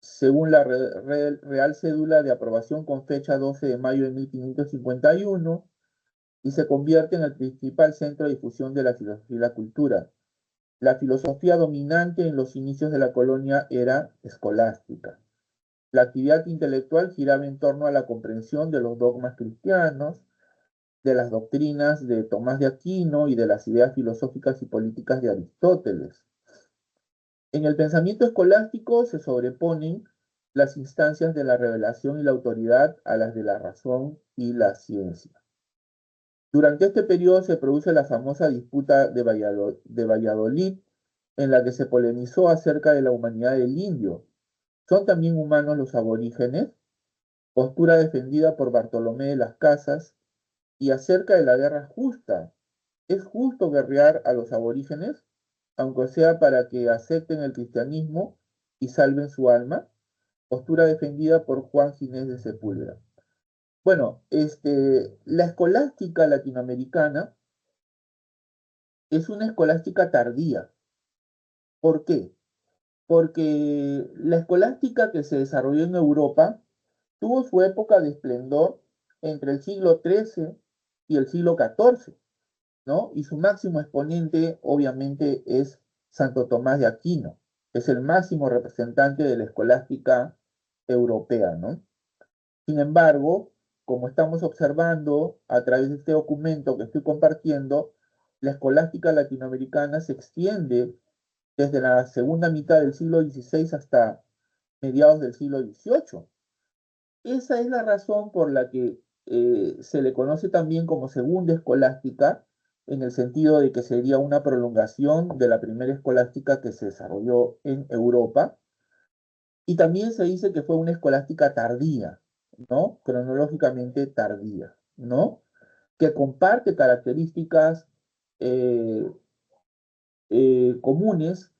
según la Real Cédula de Aprobación con fecha 12 de mayo de 1551, y se convierte en el principal centro de difusión de la filosofía y la cultura. La filosofía dominante en los inicios de la colonia era escolástica. La actividad intelectual giraba en torno a la comprensión de los dogmas cristianos, de las doctrinas de Tomás de Aquino y de las ideas filosóficas y políticas de Aristóteles. En el pensamiento escolástico se sobreponen las instancias de la revelación y la autoridad a las de la razón y la ciencia. Durante este periodo se produce la famosa disputa de Valladolid, en la que se polemizó acerca de la humanidad del indio. ¿Son también humanos los aborígenes? Postura defendida por Bartolomé de las Casas, y acerca de la guerra justa. ¿Es justo guerrear a los aborígenes, aunque sea para que acepten el cristianismo y salven su alma? Postura defendida por Juan Ginés de Sepúlveda. Bueno, la escolástica latinoamericana es una escolástica tardía. ¿Por qué? Porque la escolástica que se desarrolló en Europa tuvo su época de esplendor entre el siglo XIII y el siglo XIV, ¿no? Y su máximo exponente, obviamente, es Santo Tomás de Aquino, que es el máximo representante de la escolástica europea, ¿no? Sin embargo, como estamos observando a través de este documento que estoy compartiendo, la escolástica latinoamericana se extiende desde la segunda mitad del siglo XVI hasta mediados del siglo XVIII. Esa es la razón por la que se le conoce también como segunda escolástica, en el sentido de que sería una prolongación de la primera escolástica que se desarrolló en Europa. Y también se dice que fue una escolástica tardía, ¿no? Cronológicamente tardía, ¿no? Que comparte características eh, comunes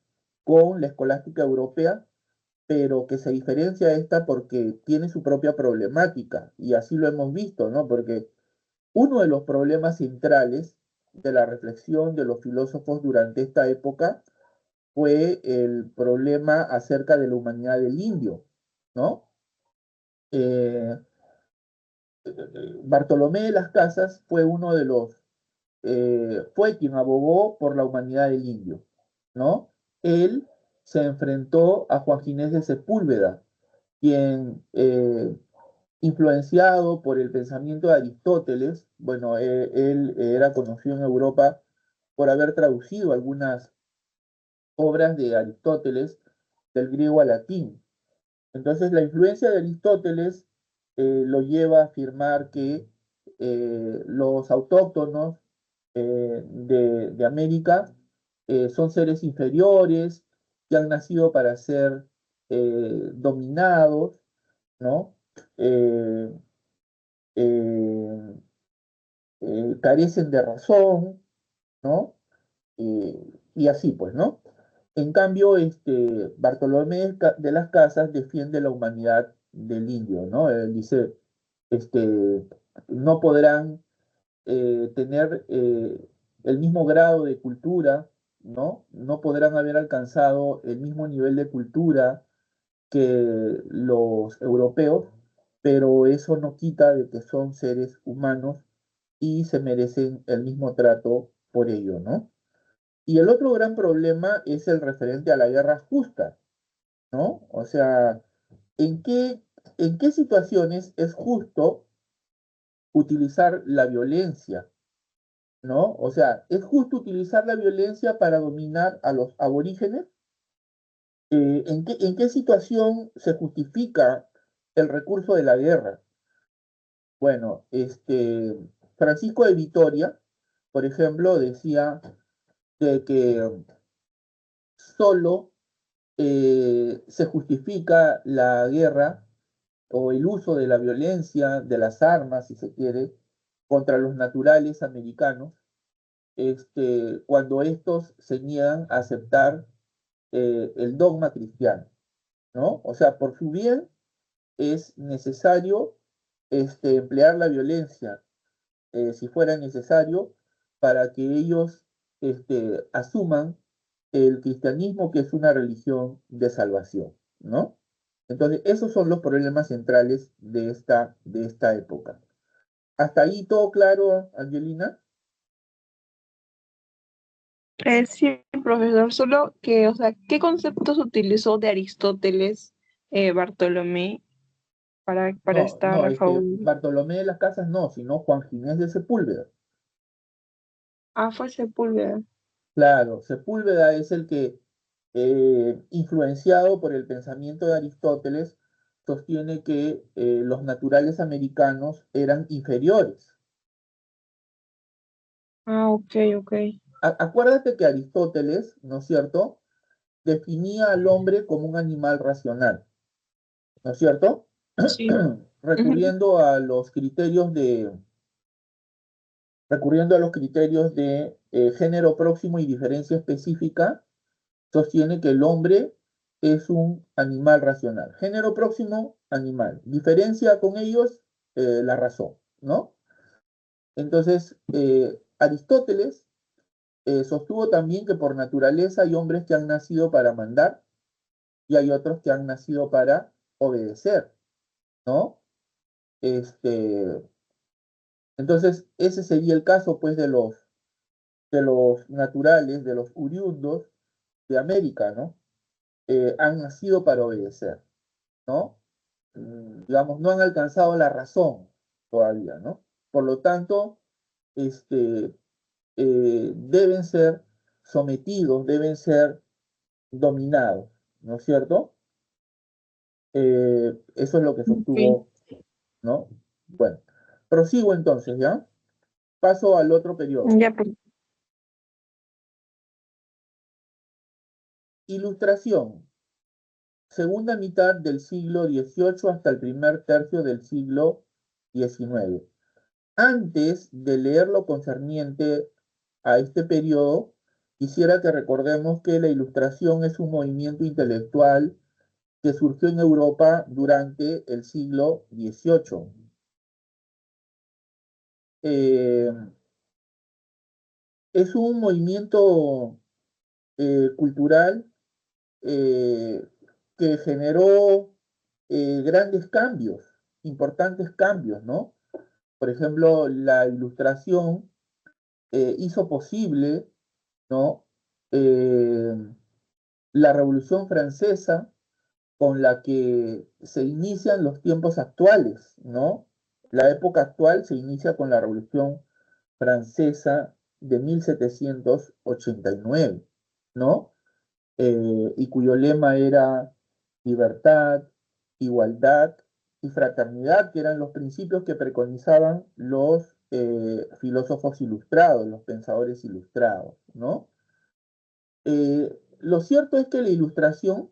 con la escolástica europea, pero que se diferencia de esta porque tiene su propia problemática, y así lo hemos visto, ¿no? Porque uno de los problemas centrales de la reflexión de los filósofos durante esta época fue el problema acerca de la humanidad del indio, ¿no? Eh, Bartolomé de las Casas fue uno de los, fue quien abogó por la humanidad del indio, ¿no? Él se enfrentó a Juan Ginés de Sepúlveda, quien, influenciado por el pensamiento de Aristóteles, bueno, él era conocido en Europa por haber traducido algunas obras de Aristóteles del griego al latín. Entonces, la influencia de Aristóteles lo lleva a afirmar que los autóctonos de América son seres inferiores, que han nacido para ser dominados, ¿no? Eh, eh, carecen de razón, ¿no? Y así pues, ¿no? En cambio, Bartolomé de las Casas defiende la humanidad del indio, ¿no? Él dice, este, no podrán tener el mismo grado de cultura, ¿no? No podrán haber alcanzado el mismo nivel de cultura que los europeos, pero eso no quita de que son seres humanos y se merecen el mismo trato por ello, ¿no? Y el otro gran problema es el referente a la guerra justa, ¿no? O sea, ¿en qué, en qué situaciones es justo utilizar la violencia, ¿no? O sea, ¿es justo utilizar la violencia para dominar a los aborígenes? En qué situación se justifica el recurso de la guerra? Bueno, Francisco de Vitoria, por ejemplo, decía de que solo se justifica la guerra o el uso de la violencia, de las armas, si se quiere, contra los naturales americanos, cuando estos se niegan a aceptar el dogma cristiano, ¿no? O sea, por su bien es necesario emplear la violencia, si fuera necesario, para que ellos asuman el cristianismo, que es una religión de salvación, ¿no? Entonces, esos son los problemas centrales de esta época. ¿Hasta ahí todo claro, Angelina? Sí, profesor, solo que, o sea, ¿qué conceptos utilizó de Aristóteles, Bartolomé para No, estar no, a favor? Bartolomé de las Casas no, sino Juan Ginés de Sepúlveda. Ah, fue Sepúlveda. Claro, Sepúlveda es el que, influenciado por el pensamiento de Aristóteles, sostiene que los naturales americanos eran inferiores. Ah, ok, ok. Acuérdate que Aristóteles, ¿no es cierto?, definía al hombre como un animal racional, ¿no es cierto? Sí. Ujú. Recurriendo a los criterios de género próximo y diferencia específica, sostiene que el hombre es un animal racional. Género próximo, animal. Diferencia con ellos, la razón, ¿no? Entonces, Aristóteles sostuvo también que por naturaleza hay hombres que han nacido para mandar y hay otros que han nacido para obedecer, ¿no? Este, entonces, ese sería el caso, pues, de los naturales, de los oriundos de América, ¿no? Han nacido para obedecer, ¿no? Digamos, no han alcanzado la razón todavía, ¿no? Por lo tanto, este, deben ser sometidos, deben ser dominados, ¿no es cierto? Eso es lo que Ok. sostuvo, ¿no? Bueno, prosigo entonces, ¿ya? Paso al otro periodo. Ya, pues. Ilustración, segunda mitad del siglo XVIII hasta el primer tercio del siglo XIX. Antes de leer lo concerniente a este periodo, quisiera que recordemos que la Ilustración es un movimiento intelectual que surgió en Europa durante el siglo XVIII. Eh, es un movimiento cultural eh, que generó grandes cambios, importantes cambios, ¿no? Por ejemplo, la Ilustración hizo posible, ¿no? Eh, la Revolución Francesa, con la que se inician los tiempos actuales, ¿no? La época actual se inicia con la Revolución Francesa de 1789, ¿no? Y cuyo lema era libertad, igualdad y fraternidad, que eran los principios que preconizaban los filósofos ilustrados, los pensadores ilustrados, ¿no? Lo cierto es que la Ilustración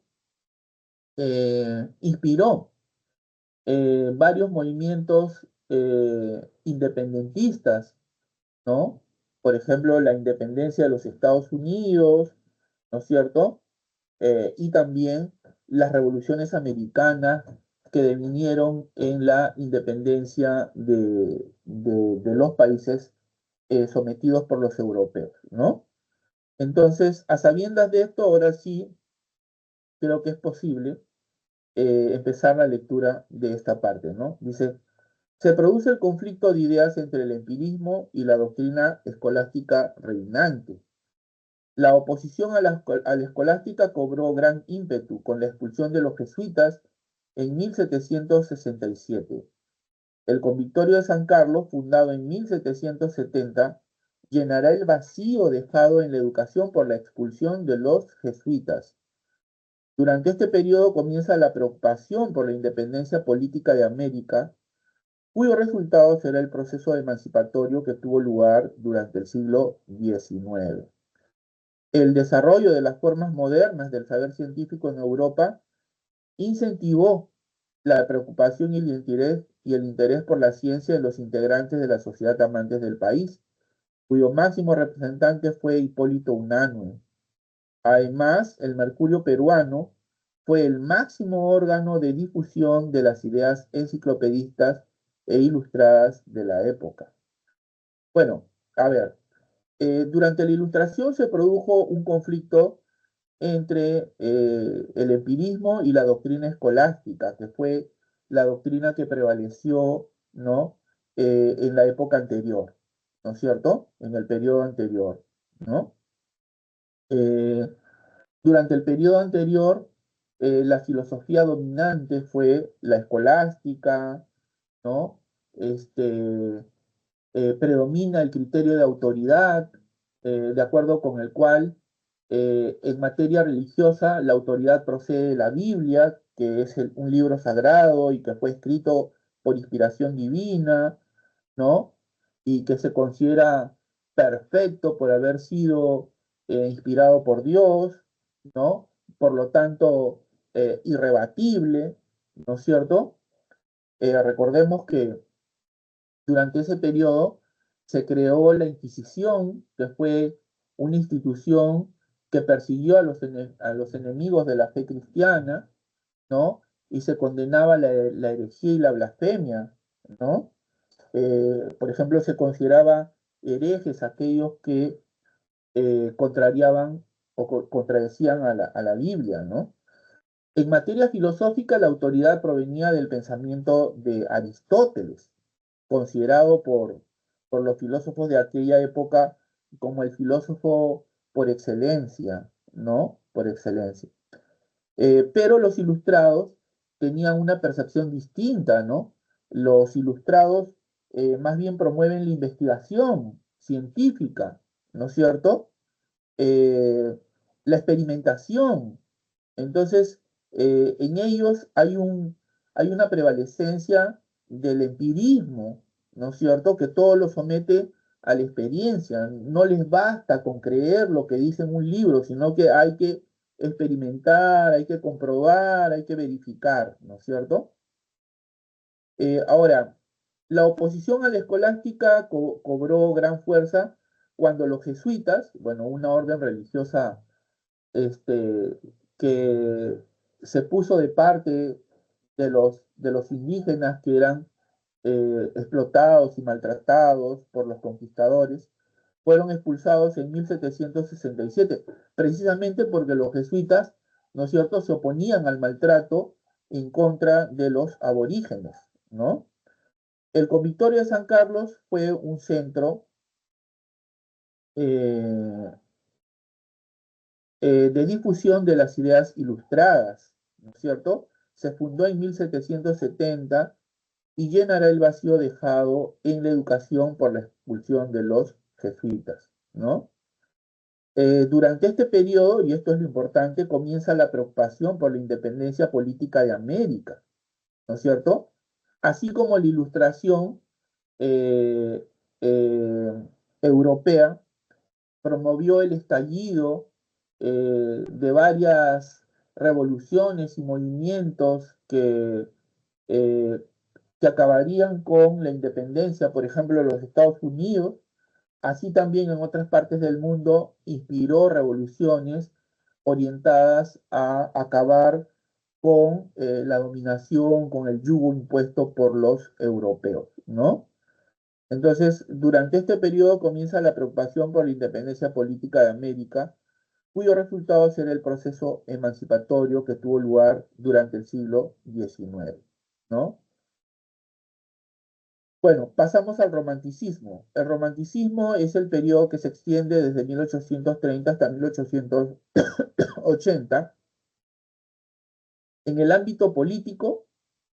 inspiró varios movimientos independentistas, ¿no? Por ejemplo, la independencia de los Estados Unidos, ¿no es cierto? Y también las revoluciones americanas que devinieron en la independencia de los países sometidos por los europeos, ¿no? Entonces, a sabiendas de esto, ahora sí creo que es posible empezar la lectura de esta parte, ¿no? Dice, se produce el conflicto de ideas entre el empirismo y la doctrina escolástica reinante. La oposición a la escolástica cobró gran ímpetu con la expulsión de los jesuitas en 1767. El Convictorio de San Carlos, fundado en 1770, llenará el vacío dejado en la educación por la expulsión de los jesuitas. Durante este periodo comienza la preocupación por la independencia política de América, cuyo resultado será el proceso emancipatorio que tuvo lugar durante el siglo XIX. El desarrollo de las formas modernas del saber científico en Europa incentivó la preocupación y el interés y el interés por la ciencia de los integrantes de la sociedad amantes del país, cuyo máximo representante fue Hipólito Unanue. Además, el Mercurio peruano fue el máximo órgano de difusión de las ideas enciclopedistas e ilustradas de la época. Bueno, a ver, durante la Ilustración se produjo un conflicto entre el empirismo y la doctrina escolástica, que fue la doctrina que prevaleció, ¿no? En la época anterior, ¿no es cierto? En el periodo anterior, ¿no? Eh, Durante el periodo anterior, la filosofía dominante fue la escolástica, ¿no? Este, predomina el criterio de autoridad, de acuerdo con el cual en materia religiosa la autoridad procede de la Biblia, que es un libro sagrado y que fue escrito por inspiración divina, ¿no? Y que se considera perfecto por haber sido inspirado por Dios, ¿no? Por lo tanto, irrebatible, ¿no es cierto? Recordemos que durante ese periodo se creó la Inquisición, que fue una institución que persiguió a los enemigos de la fe cristiana, ¿no? Y se condenaba la herejía y la blasfemia, ¿no? Por ejemplo, se consideraba herejes aquellos que contrariaban o contradecían a la Biblia, ¿no? En materia filosófica, la autoridad provenía del pensamiento de Aristóteles, considerado por los filósofos de aquella época como el filósofo por excelencia, ¿no? Por excelencia. Pero los ilustrados tenían una percepción distinta, ¿no? Los ilustrados más bien promueven la investigación científica, ¿no es cierto? Eh, la experimentación. Entonces, en ellos hay una prevalecencia del empirismo, ¿no es cierto? Que todo lo somete a la experiencia. No les basta con creer lo que dice en un libro, sino que hay que experimentar, hay que comprobar, hay que verificar, ¿no es cierto? Ahora, la oposición a la escolástica cobró gran fuerza cuando los jesuitas, bueno, una orden religiosa este, que se puso de parte de los indígenas que eran explotados y maltratados por los conquistadores, fueron expulsados en 1767, precisamente porque los jesuitas, ¿no es cierto?, se oponían al maltrato en contra de los aborígenes, ¿no? El Convictorio de San Carlos fue un centro eh, de difusión de las ideas ilustradas, ¿no es cierto? Se fundó en 1770 y llenará el vacío dejado en la educación por la expulsión de los jesuitas, ¿no? Durante este periodo, y esto es lo importante, comienza la preocupación por la independencia política de América, ¿no es cierto? Así como la ilustración eh, eh, europea promovió el estallido de varias revoluciones y movimientos eh, que acabarían con la independencia, por ejemplo, de los Estados Unidos, así también en otras partes del mundo inspiró revoluciones orientadas a acabar con la dominación, con el yugo impuesto por los europeos, ¿no? Entonces, durante este periodo comienza la preocupación por la independencia política de América, cuyo resultado será el proceso emancipatorio que tuvo lugar durante el siglo XIX, ¿no? Bueno, pasamos al romanticismo. El romanticismo es el periodo que se extiende desde 1830 hasta 1880. En el ámbito político,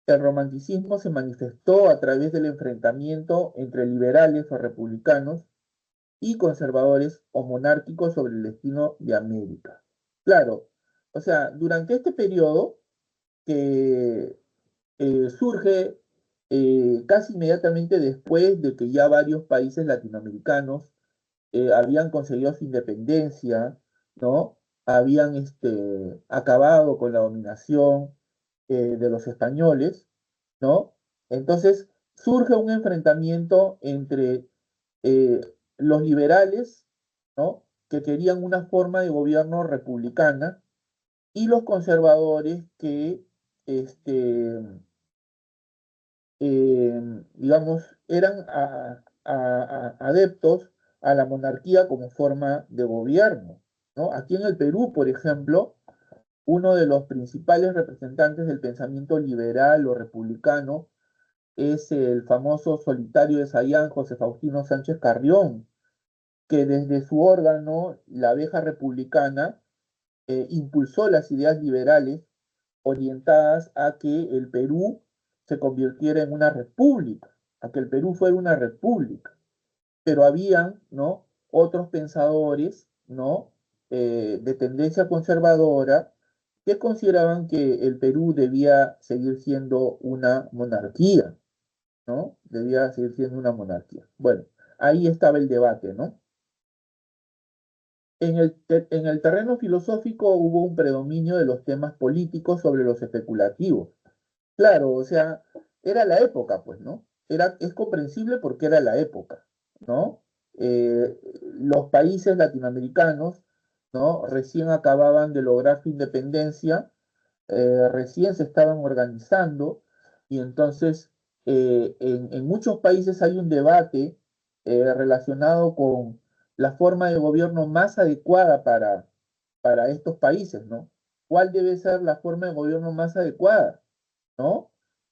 el romanticismo se manifestó a través del enfrentamiento entre liberales o republicanos y conservadores o monárquicos sobre el destino de América. Claro, o sea, durante este periodo que surge casi inmediatamente después de que ya varios países latinoamericanos habían conseguido su independencia, ¿no? Habían acabado con la dominación de los españoles, ¿no? Entonces surge un enfrentamiento entre los liberales, ¿no? Que querían una forma de gobierno republicana, y los conservadores que, este, digamos, eran adeptos a la monarquía como forma de gobierno, ¿no? Aquí en el Perú, por ejemplo, uno de los principales representantes del pensamiento liberal o republicano es el famoso solitario de Sayán, José Faustino Sánchez Carrión, que desde su órgano, la abeja republicana, impulsó las ideas liberales orientadas a que el Perú se convirtiera en una república, a que el Perú fuera una república. Pero habían, ¿no?, otros pensadores, ¿no?, de tendencia conservadora, que consideraban que el Perú debía seguir siendo una monarquía, ¿no? Debía seguir siendo una monarquía. Bueno, ahí estaba el debate, ¿no? En el terreno filosófico hubo un predominio de los temas políticos sobre los especulativos. Claro, o sea, era la época, pues, ¿no? Es comprensible porque era la época, ¿no? Los países latinoamericanos, ¿no? Recién acababan de lograr su independencia, recién se estaban organizando, y entonces en muchos países hay un debate relacionado con la forma de gobierno más adecuada para estos países, ¿no? ¿Cuál debe ser la forma de gobierno más adecuada? ¿No?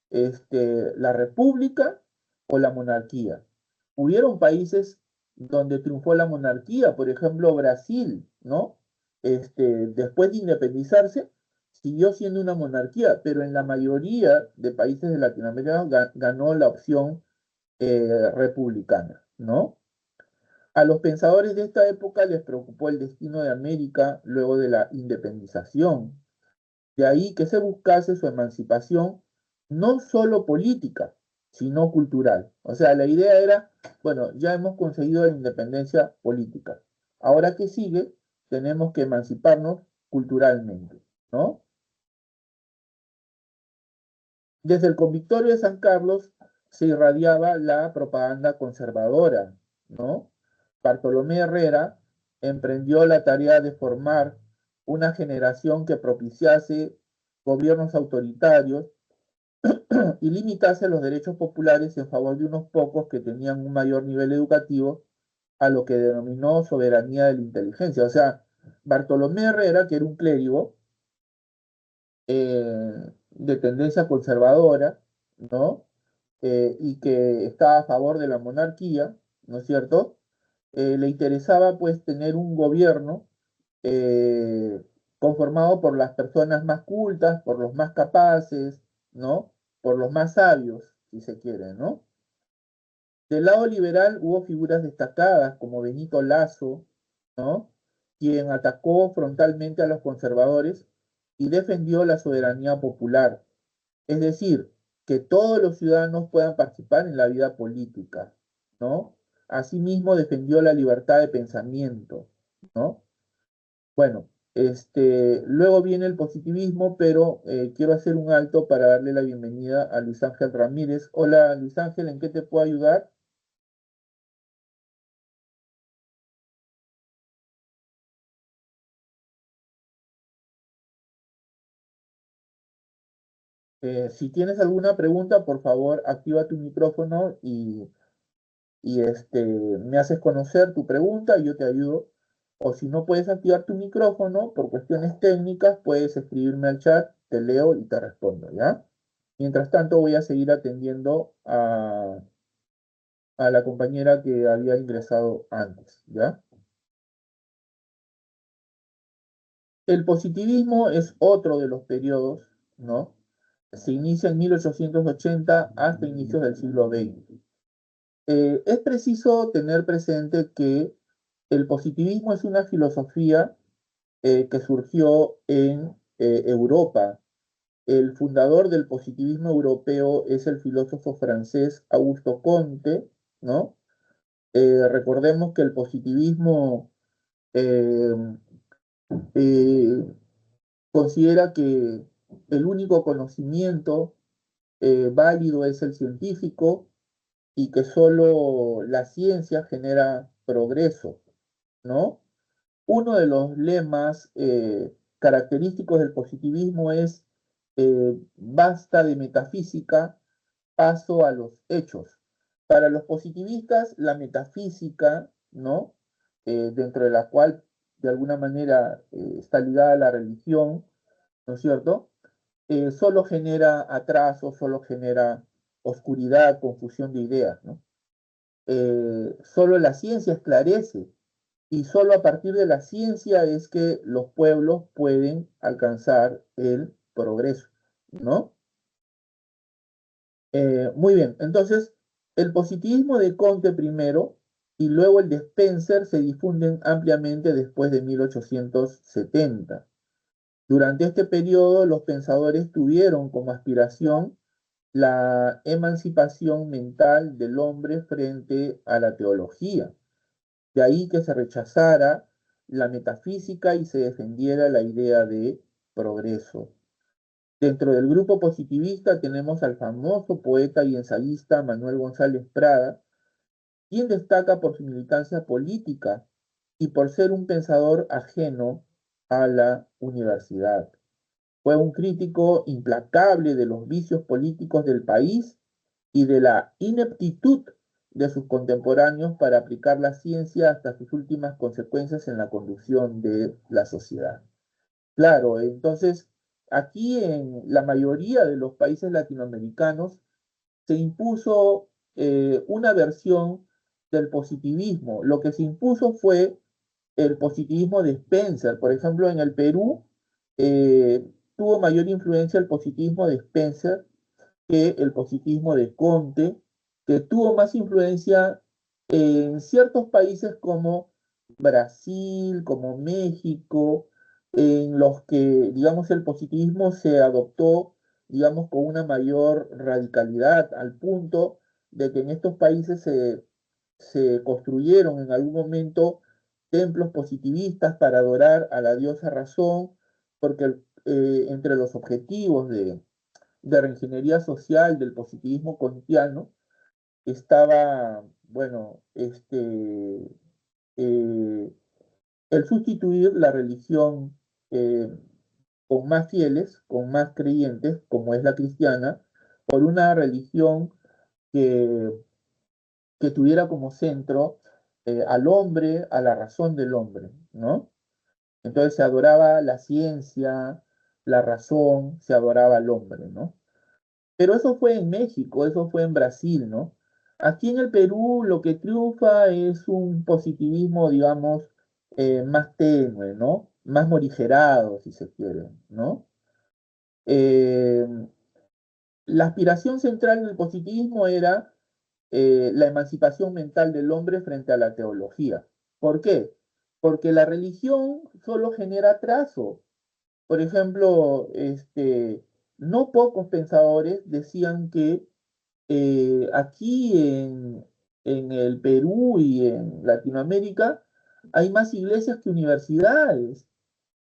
La república o la monarquía. Hubieron países donde triunfó la monarquía, por ejemplo Brasil, ¿no? Después de independizarse, siguió siendo una monarquía, pero en la mayoría de países de Latinoamérica ganó la opción republicana, ¿no? A los pensadores de esta época les preocupó el destino de América luego de la independización. De ahí que se buscase su emancipación no solo política, sino cultural. O sea, la idea era, bueno, ya hemos conseguido la independencia política. Ahora que sigue, tenemos que emanciparnos culturalmente, ¿no? Desde el Convictorio de San Carlos se irradiaba la propaganda conservadora, ¿no? Bartolomé Herrera emprendió la tarea de formar una generación que propiciase gobiernos autoritarios y limitase los derechos populares en favor de unos pocos que tenían un mayor nivel educativo, a lo que denominó soberanía de la inteligencia. O sea, Bartolomé Herrera, que era un clérigo de tendencia conservadora, ¿no? Y que estaba a favor de la monarquía, ¿no es cierto? Le interesaba pues tener un gobierno eh, conformado por las personas más cultas, por los más capaces, ¿no? Por los más sabios, si se quiere, ¿no? Del lado liberal hubo figuras destacadas como Benito Lazo, ¿no? Quien atacó frontalmente a los conservadores y defendió la soberanía popular, es decir, que todos los ciudadanos puedan participar en la vida política, ¿no? Asimismo defendió la libertad de pensamiento, ¿no? Bueno, luego viene el positivismo, pero quiero hacer un alto para darle la bienvenida a Luis Ángel Ramírez. Hola, Luis Ángel, ¿en qué te puedo ayudar? Si tienes alguna pregunta, por favor, activa tu micrófono y me haces conocer tu pregunta y yo te ayudo. O si no puedes activar tu micrófono por cuestiones técnicas, puedes escribirme al chat, te leo y te respondo, ¿ya? Mientras tanto, voy a seguir atendiendo a la compañera que había ingresado antes, ¿ya? El positivismo es otro de los periodos, ¿no? Se inicia en 1880 hasta inicios del siglo XX. Es preciso tener presente que el positivismo es una filosofía que surgió en Europa. El fundador del positivismo europeo es el filósofo francés Augusto Comte, ¿no? Recordemos que el positivismo eh, eh, considera que el único conocimiento válido es el científico y que solo la ciencia genera progreso, ¿no? Uno de los lemas característicos del positivismo es basta de metafísica, paso a los hechos. Para los positivistas, la metafísica, ¿no? Dentro de la cual de alguna manera está ligada a la religión, ¿no es cierto? Solo genera atraso, solo genera oscuridad, confusión de ideas, ¿no? Solo la ciencia esclarece y solo a partir de la ciencia es que los pueblos pueden alcanzar el progreso, ¿no? Muy bien, entonces el positivismo de Comte primero y luego el de Spencer se difunden ampliamente después de 1870. Durante este periodo los pensadores tuvieron como aspiración la emancipación mental del hombre frente a la teología. De ahí que se rechazara la metafísica y se defendiera la idea de progreso. Dentro del grupo positivista tenemos al famoso poeta y ensayista Manuel González Prada, quien destaca por su militancia política y por ser un pensador ajeno a la universidad. Fue un crítico implacable de los vicios políticos del país y de la ineptitud de sus contemporáneos para aplicar la ciencia hasta sus últimas consecuencias en la conducción de la sociedad. Claro, entonces aquí en la mayoría de los países latinoamericanos se impuso una versión del positivismo. Lo que se impuso fue el positivismo de Spencer. Por ejemplo, en el Perú tuvo mayor influencia el positivismo de Spencer que el positivismo de Comte, que tuvo más influencia en ciertos países como Brasil, como México, en los que, digamos, el positivismo se adoptó, digamos, con una mayor radicalidad, al punto de que en estos países se construyeron en algún momento templos positivistas para adorar a la diosa razón, porque entre los objetivos de reingeniería social del positivismo kantiano estaba, bueno, eh, el sustituir la religión eh, con más fieles, con más creyentes, como es la cristiana, por una religión que, que tuviera como centro al hombre, a la razón del hombre, ¿no? Entonces se adoraba la ciencia, la razón, se adoraba al hombre, ¿no? Pero eso fue en México, eso fue en Brasil, ¿no? Aquí en el Perú lo que triunfa es un positivismo, digamos, más tenue, ¿no? Más morigerado, si se quiere, ¿no? Eh, la aspiración central del positivismo era la emancipación mental del hombre frente a la teología. ¿Por qué? Porque la religión solo genera atraso. Por ejemplo, no pocos pensadores decían que aquí en el Perú y en Latinoamérica hay más iglesias que universidades,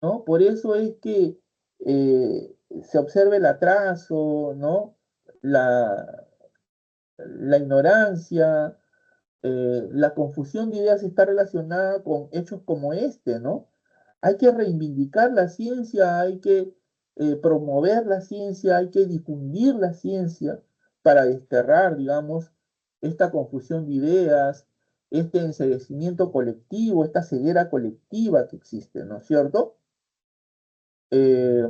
¿no? Por eso es que se observa el atraso, ¿no? La, la ignorancia, la confusión de ideas está relacionada con hechos como este, ¿no? Hay que reivindicar la ciencia, hay que promover la ciencia, hay que difundir la ciencia para desterrar, digamos, esta confusión de ideas, este enceguecimiento colectivo, esta ceguera colectiva que existe, ¿no es cierto? Eh,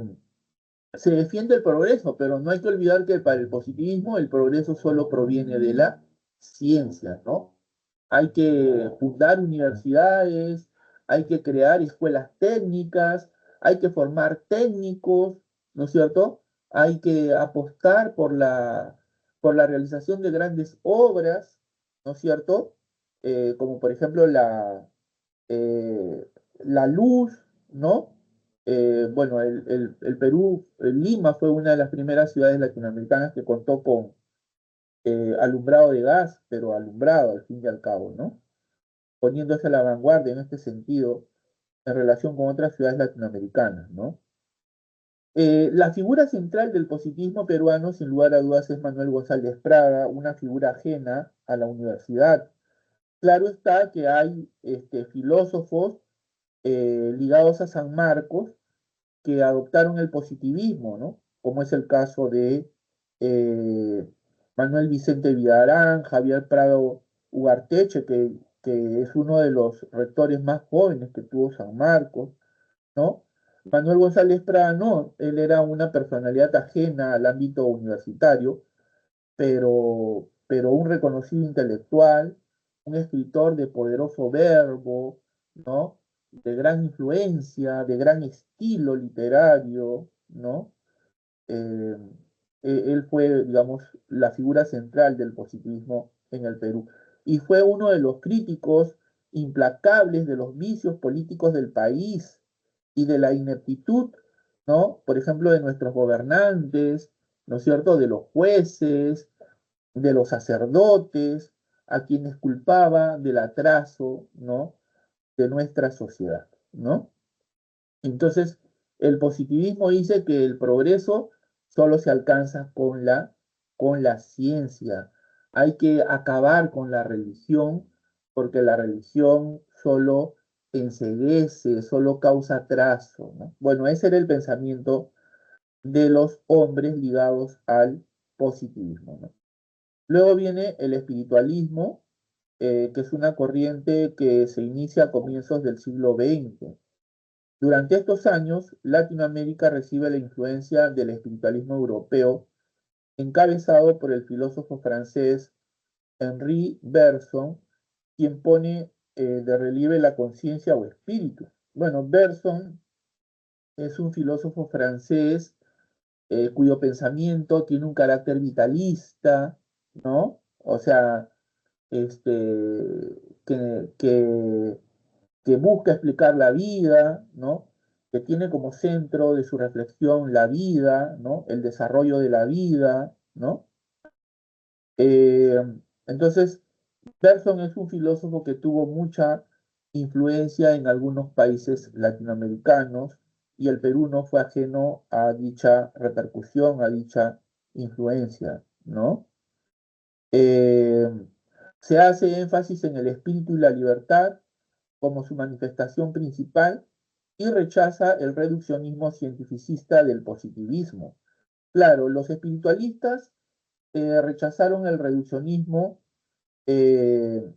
Se defiende el progreso, pero no hay que olvidar que para el positivismo el progreso solo proviene de la ciencia, ¿no? Hay que fundar universidades, hay que crear escuelas técnicas, hay que formar técnicos, ¿no es cierto? Hay que apostar por la realización de grandes obras, ¿no es cierto? Como por ejemplo la luz, ¿no? Bueno, el Perú, Lima fue una de las primeras ciudades latinoamericanas que contó con alumbrado de gas, pero alumbrado al fin y al cabo, ¿no? Poniéndose a la vanguardia en este sentido en relación con otras ciudades latinoamericanas, ¿no? La figura central del positivismo peruano, sin lugar a dudas, es Manuel González Prada, una figura ajena a la universidad. Claro está que hay filósofos ligados a San Marcos que adoptaron el positivismo, ¿no? Como es el caso de eh, Manuel Vicente Villarán, Javier Prado Ugarteche, que es uno de los rectores más jóvenes que tuvo San Marcos, ¿no? Manuel González Prada no, él era una personalidad ajena al ámbito universitario, pero un reconocido intelectual, un escritor de poderoso verbo, ¿no? De gran influencia, de gran estilo literario, ¿no? Eh, Él fue, digamos, la figura central del positivismo en el Perú y fue uno de los críticos implacables de los vicios políticos del país y de la ineptitud, ¿no? Por ejemplo, de nuestros gobernantes, ¿no es cierto?, de los jueces, de los sacerdotes, a quienes culpaba del atraso, ¿no?, de nuestra sociedad, ¿no? Entonces, el positivismo dice que el progreso solo se alcanza con la ciencia. Hay que acabar con la religión, porque la religión solo enceguece, solo causa atraso, ¿no? Bueno, ese era el pensamiento de los hombres ligados al positivismo, ¿no? Luego viene el espiritualismo, que es una corriente que se inicia a comienzos del siglo XX. Durante estos años, Latinoamérica recibe la influencia del espiritualismo europeo, encabezado por el filósofo francés Henri Bergson, quien pone de relieve la conciencia o espíritu. Bueno, Bergson es un filósofo francés cuyo pensamiento tiene un carácter vitalista, ¿no? O sea, este, que, que, que busca explicar la vida, ¿no? Que tiene como centro de su reflexión la vida, ¿no? El desarrollo de la vida, ¿no? Eh, entonces, Bergson es un filósofo que tuvo mucha influencia en algunos países latinoamericanos y el Perú no fue ajeno a dicha repercusión, a dicha influencia, ¿no? Eh, Se hace énfasis en el espíritu y la libertad como su manifestación principal y rechaza el reduccionismo cientificista del positivismo. Claro, los espiritualistas rechazaron el reduccionismo eh,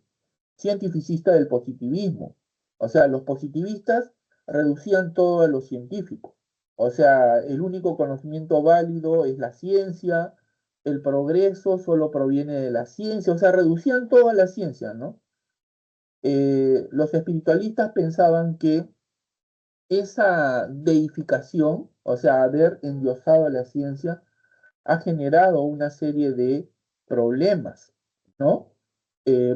cientificista del positivismo. O sea, los positivistas reducían todo a lo científico. O sea, el único conocimiento válido es la ciencia, el progreso solo proviene de la ciencia, o sea, reducían todo a la ciencia, ¿no? Los espiritualistas pensaban que esa deificación, o sea, haber endiosado a la ciencia, ha generado una serie de problemas, ¿no?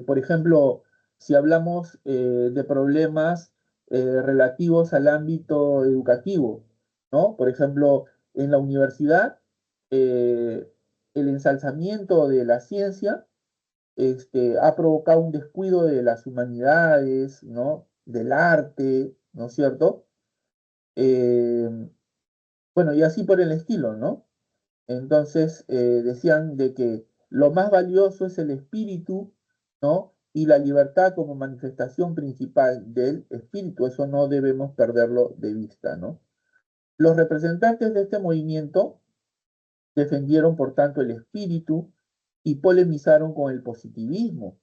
Por ejemplo, si hablamos de problemas relativos al ámbito educativo, ¿no? Por ejemplo, en la universidad, eh, el ensalzamiento de la ciencia ha provocado un descuido de las humanidades, ¿no? Del arte, ¿no es cierto? Eh, bueno, y así por el estilo, ¿no? Entonces decían de que lo más valioso es el espíritu, ¿no? Y la libertad como manifestación principal del espíritu, eso no debemos perderlo de vista, ¿no? Los representantes de este movimiento defendieron, por tanto, el espíritu y polemizaron con el positivismo.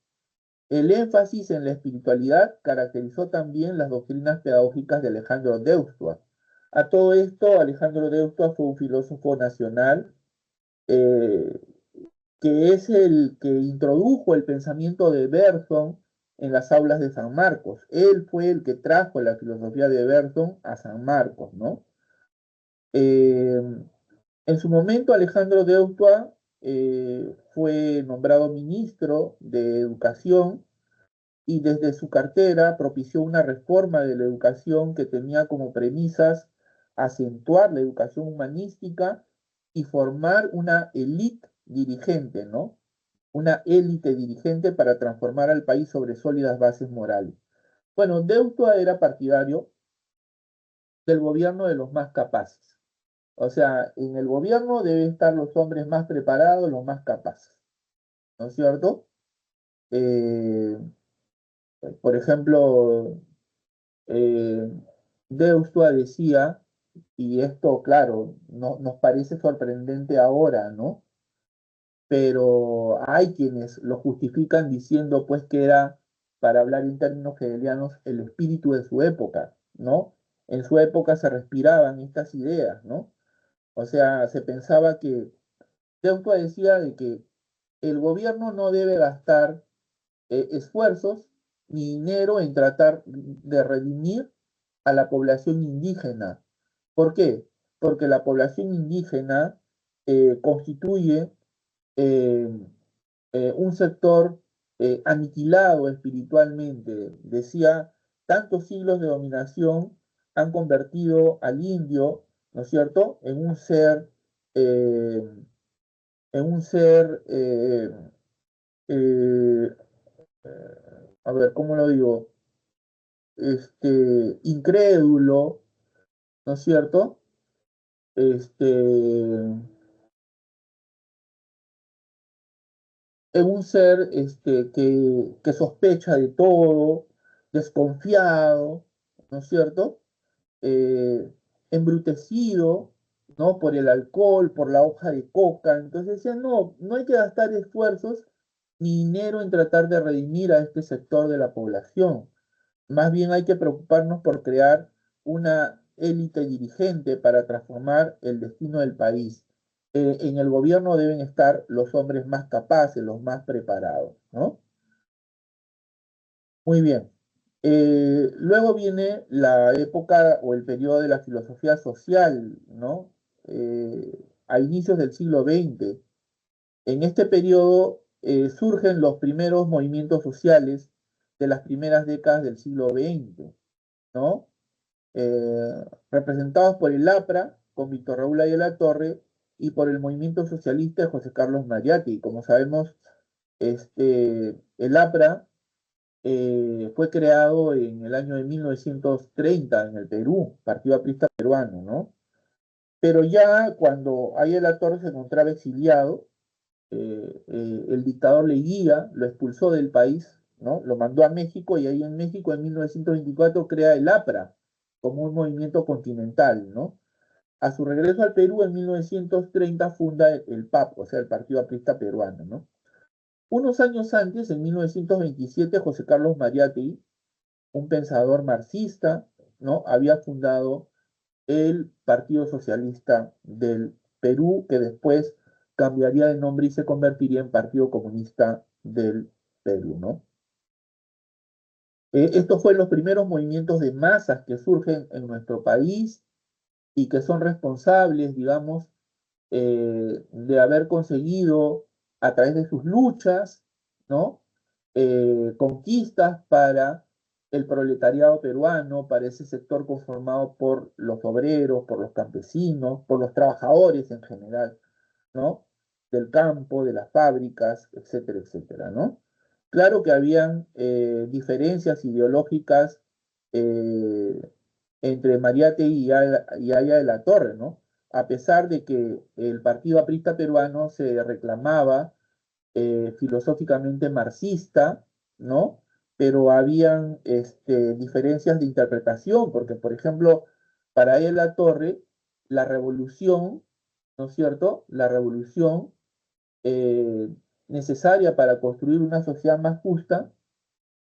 El énfasis en la espiritualidad caracterizó también las doctrinas pedagógicas de Alejandro Deustua. A todo esto, Alejandro Deustua fue un filósofo nacional eh, que es el que introdujo el pensamiento de Bergson en las aulas de San Marcos. Él fue el que trajo la filosofía de Bergson a San Marcos, ¿no? Eh, en su momento, Alejandro Deustua fue nombrado ministro de Educación y desde su cartera propició una reforma de la educación que tenía como premisas acentuar la educación humanística y formar una élite dirigente, ¿no? Una élite dirigente para transformar al país sobre sólidas bases morales. Bueno, Deutua era partidario del gobierno de los más capaces. O sea, en el gobierno deben estar los hombres más preparados, los más capaces, ¿no es cierto? Eh, por ejemplo, eh, Deustua decía, y esto, claro, no, nos parece sorprendente ahora, ¿no? Pero hay quienes lo justifican diciendo pues que era, para hablar en términos hegelianos, el espíritu de su época, ¿no? En su época se respiraban estas ideas, ¿no? O sea, se pensaba que, Teuto decía de que el gobierno no debe gastar esfuerzos ni dinero en tratar de redimir a la población indígena. ¿Por qué? Porque la población indígena constituye eh, un sector aniquilado espiritualmente. Decía, tantos siglos de dominación han convertido al indio, ¿no es cierto?, eh, en un ser, eh, a ver, ¿cómo lo digo? Incrédulo, ¿no es cierto? Este, es un ser que sospecha de todo, desconfiado, ¿no es cierto? Eh, embrutecido, ¿no? Por el alcohol, por la hoja de coca. Entonces decían, no, no hay que gastar esfuerzos ni dinero en tratar de redimir a este sector de la población. Más bien hay que preocuparnos por crear una élite dirigente para transformar el destino del país. En el gobierno deben estar los hombres más capaces, los más preparados, ¿no? Muy bien. Luego viene la época o el periodo de la filosofía social, ¿no? A inicios del siglo XX. En este periodo surgen los primeros movimientos sociales de las primeras décadas del siglo XX, ¿no? Representados por el APRA, con Víctor Raúl Aya la Torre, y por el movimiento socialista de José Carlos Mariatti. Como sabemos, el APRA fue creado en el año de 1930 en el Perú, Partido Aprista Peruano, ¿no? Pero ya cuando Aya la Torre se encontraba exiliado, el dictador Leguía lo expulsó del país, ¿no? Lo mandó a México y ahí en México en 1924 crea el APRA como un movimiento continental, ¿no? A su regreso al Perú en 1930 funda el PAP, o sea, el Partido Aprista Peruano, ¿no? Unos años antes, en 1927, José Carlos Mariátegui, un pensador marxista, ¿no? Había fundado el Partido Socialista del Perú, que después cambiaría de nombre y se convertiría en Partido Comunista del Perú, ¿no? Estos fueron los primeros movimientos de masas que surgen en nuestro país y que son responsables, digamos, de haber conseguido a través de sus luchas, ¿no? Conquistas para el proletariado peruano, para ese sector conformado por los obreros, por los campesinos, por los trabajadores en general, ¿no? Del campo, de las fábricas, etcétera, etcétera, ¿no? Claro que habían diferencias ideológicas eh, entre Mariátegui y Aya de la Torre, ¿no? A pesar de que el Partido Aprista Peruano se reclamaba filosóficamente marxista, ¿no? Pero habían diferencias de interpretación, porque, por ejemplo, para Aya de la Torre, la revolución, ¿no es cierto? La revolución eh, necesaria para construir una sociedad más justa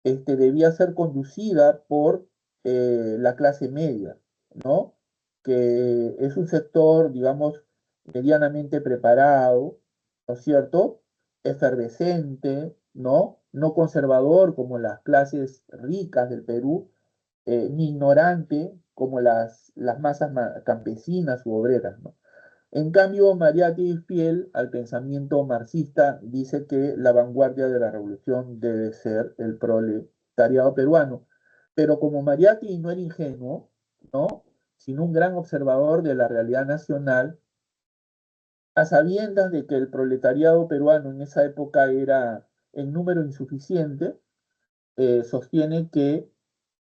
debía ser conducida por la clase media, ¿no? Que es un sector, digamos, medianamente preparado, ¿no es cierto? Efervescente, ¿no? No conservador como las clases ricas del Perú, ni ignorante como las masas campesinas u obreras, ¿no? En cambio, Mariátegui, fiel al pensamiento marxista, dice que la vanguardia de la revolución debe ser el proletariado peruano. Pero como Mariátegui no era ingenuo, ¿no? Sino un gran observador de la realidad nacional, a sabiendas de que el proletariado peruano en esa época era en número insuficiente, sostiene que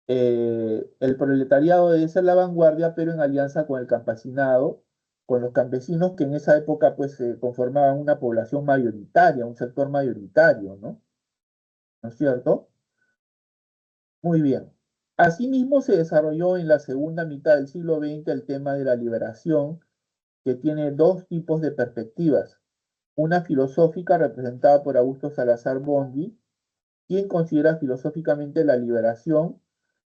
el proletariado debe ser la vanguardia, pero en alianza con el campesinado con los campesinos que en esa época pues conformaban una población mayoritaria, un sector mayoritario, ¿no? ¿No es cierto? Muy bien. Asimismo se desarrolló en la segunda mitad del siglo XX el tema de la liberación, que tiene dos tipos de perspectivas. Una filosófica representada por Augusto Salazar Bondy, quien considera filosóficamente la liberación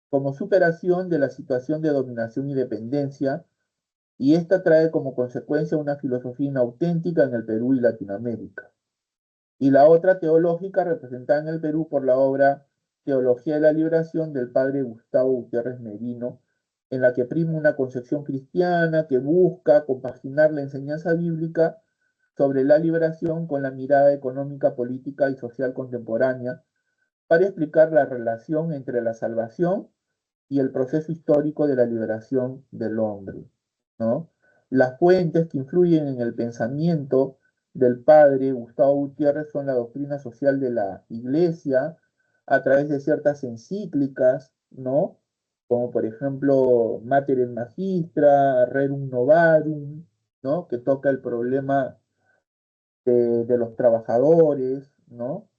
como superación de la situación de dominación y dependencia, y esta trae como consecuencia una filosofía inauténtica en el Perú y Latinoamérica. Y la otra teológica representada en el Perú por la obra Teología de la Liberación del padre Gustavo Gutiérrez Merino, en la que prima una concepción cristiana que busca compaginar la enseñanza bíblica sobre la liberación con la mirada económica, política y social contemporánea para explicar la relación entre la salvación y el proceso histórico de la liberación del hombre, ¿no? Las fuentes que influyen en el pensamiento del padre Gustavo Gutiérrez son la doctrina social de la Iglesia a través de ciertas encíclicas, ¿no? Como por ejemplo Mater in Magistra, Rerum Novarum, ¿no? Que toca el problema de los trabajadores, ¿no?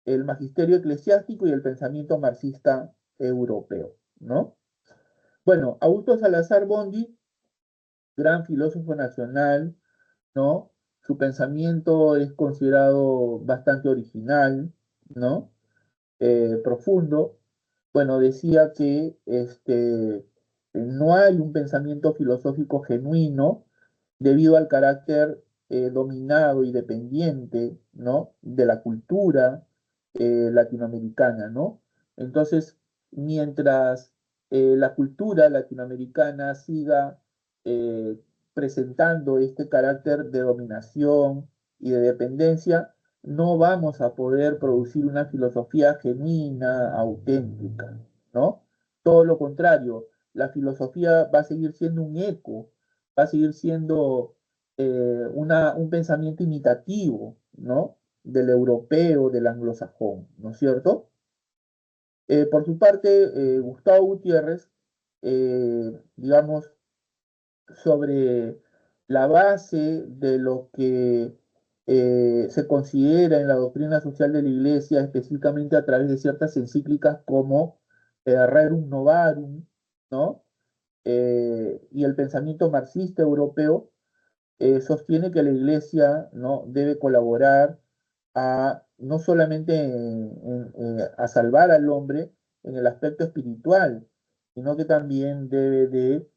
El magisterio eclesiástico y el pensamiento marxista europeo, ¿no? Bueno, Augusto Salazar Bondy, gran filósofo nacional, ¿no? Su pensamiento es considerado bastante original, ¿no? Profundo. Bueno, decía que no hay un pensamiento filosófico genuino debido al carácter dominado y dependiente, ¿no? De la cultura latinoamericana, ¿no? Entonces, mientras la cultura latinoamericana siga eh, presentando este carácter de dominación y de dependencia, no vamos a poder producir una filosofía genuina, auténtica, ¿no? Todo lo contrario, la filosofía va a seguir siendo un eco, va a seguir siendo un pensamiento imitativo, ¿no? Del europeo, del anglosajón, ¿no es cierto? Por su parte, Gustavo Gutiérrez, digamos, sobre la base de lo que se considera en la doctrina social de la Iglesia, específicamente a través de ciertas encíclicas como Rerum Novarum, ¿no? Y el pensamiento marxista europeo, sostiene que la Iglesia, ¿no? Debe colaborar no solamente a salvar al hombre en el aspecto espiritual, sino que también debe de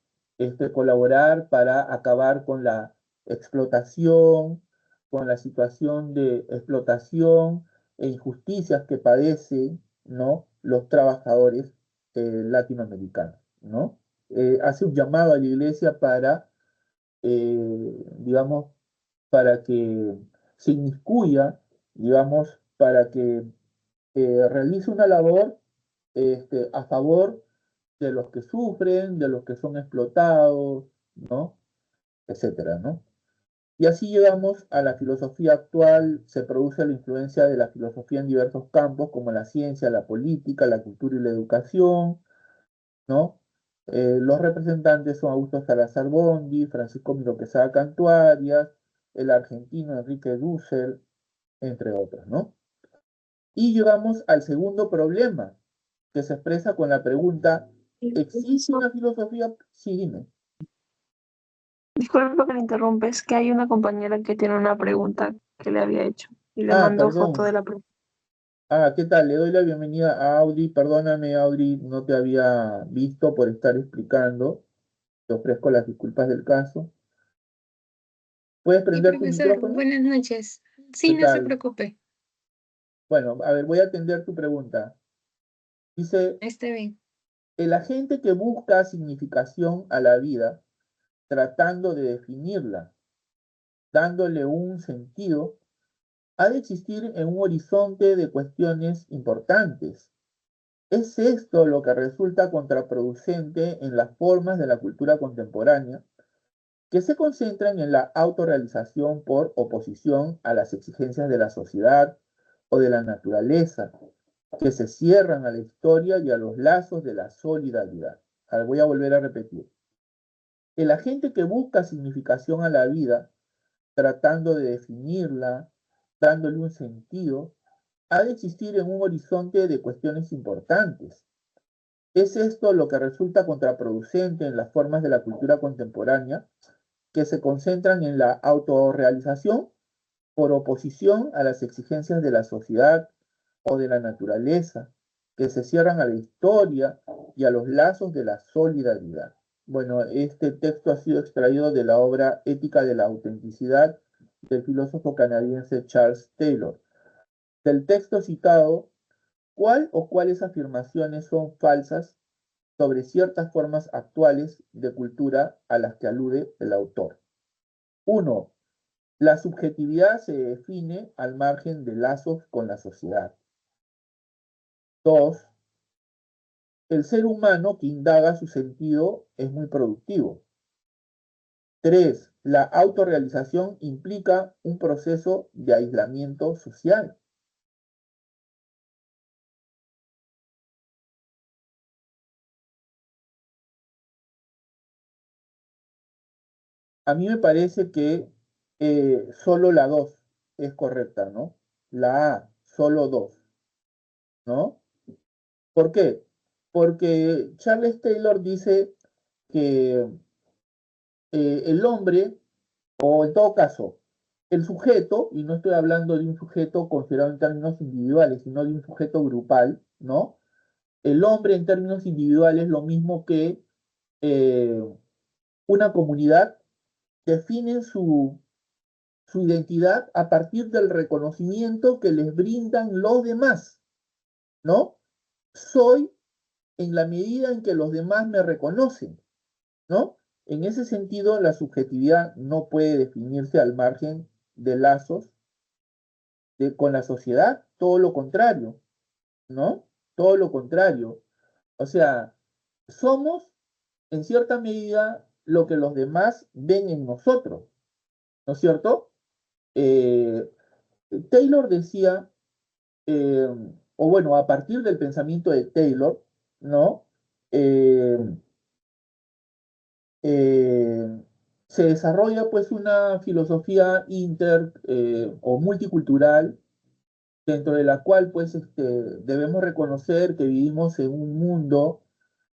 colaborar para acabar con la explotación, con la situación de explotación e injusticias que padecen, ¿no? Los trabajadores latinoamericanos, ¿no? Hace un llamado a la Iglesia para digamos, para que se inmiscuya, digamos, para que realice una labor a favor de los que sufren, de los que son explotados, ¿no? Etcétera, ¿no? Y así llegamos a la filosofía actual, se produce la influencia de la filosofía en diversos campos, como la ciencia, la política, la cultura y la educación, ¿no? Los representantes son Augusto Salazar Bondy, Francisco Miro Quesada Cantuarias, el argentino Enrique Dussel, entre otros, ¿no? Y llegamos al segundo problema, que se expresa con la pregunta, Y ¿existe profesor, una filosofía? Sí, dime. disculpe que le interrumpa, es que hay una compañera que tiene una pregunta que le había hecho y le Ah, mandó foto de perdón. la pregunta. Ah, ¿qué tal? Le doy la bienvenida a Audrey. Perdóname, Audrey, no te había visto por estar explicando. Te ofrezco las disculpas del caso. ¿Puedes Sí, prender tu profesor, micrófono? buenas noches. ¿Qué Sí, no se tal? preocupe, Bueno, a ver, voy a atender tu pregunta. Dice, está bien. el agente que busca significación a la vida, tratando de definirla, dándole un sentido, ha de existir en un horizonte de cuestiones importantes. ¿Es esto lo que resulta contraproducente en las formas de la cultura contemporánea, que se concentran en la autorrealización por oposición a las exigencias de la sociedad o de la naturaleza, que se cierran a la historia y a los lazos de la solidaridad? A ver, voy a volver a repetir. El agente que busca significación a la vida, tratando de definirla, dándole un sentido, ha de existir en un horizonte de cuestiones importantes. ¿Es esto lo que resulta contraproducente en las formas de la cultura contemporánea, que se concentran en la autorrealización por oposición a las exigencias de la sociedad o de la naturaleza, que se cierran a la historia y a los lazos de la solidaridad? Bueno, este texto ha sido extraído de la obra Ética de la Autenticidad del filósofo canadiense Charles Taylor. Del texto citado, ¿cuál o cuáles afirmaciones son falsas sobre ciertas formas actuales de cultura a las que alude el autor? Uno, la subjetividad se define al margen de lazos con la sociedad. Dos, el ser humano que indaga su sentido es muy productivo. Tres, la autorrealización implica un proceso de aislamiento social. A mí me parece que solo la 2 es correcta, ¿no? La A, solo 2, ¿no? ¿Por qué? Porque Charles Taylor dice que el hombre, o en todo caso, el sujeto, y no estoy hablando de un sujeto considerado en términos individuales, sino de un sujeto grupal, ¿no? El hombre en términos individuales es lo mismo que eh, una comunidad define su identidad a partir del reconocimiento que les brindan los demás, ¿no? Soy en la medida en que los demás me reconocen, ¿no? En ese sentido, la subjetividad no puede definirse al margen de lazos con la sociedad, todo lo contrario, ¿no? Todo lo contrario. O sea, somos en cierta medida lo que los demás ven en nosotros, ¿no es cierto? Eh, Taylor decía, eh, o bueno, a partir del pensamiento de Taylor, ¿no? Eh, eh, Se desarrolla pues una filosofía o multicultural, dentro de la cual pues debemos reconocer que vivimos en un mundo,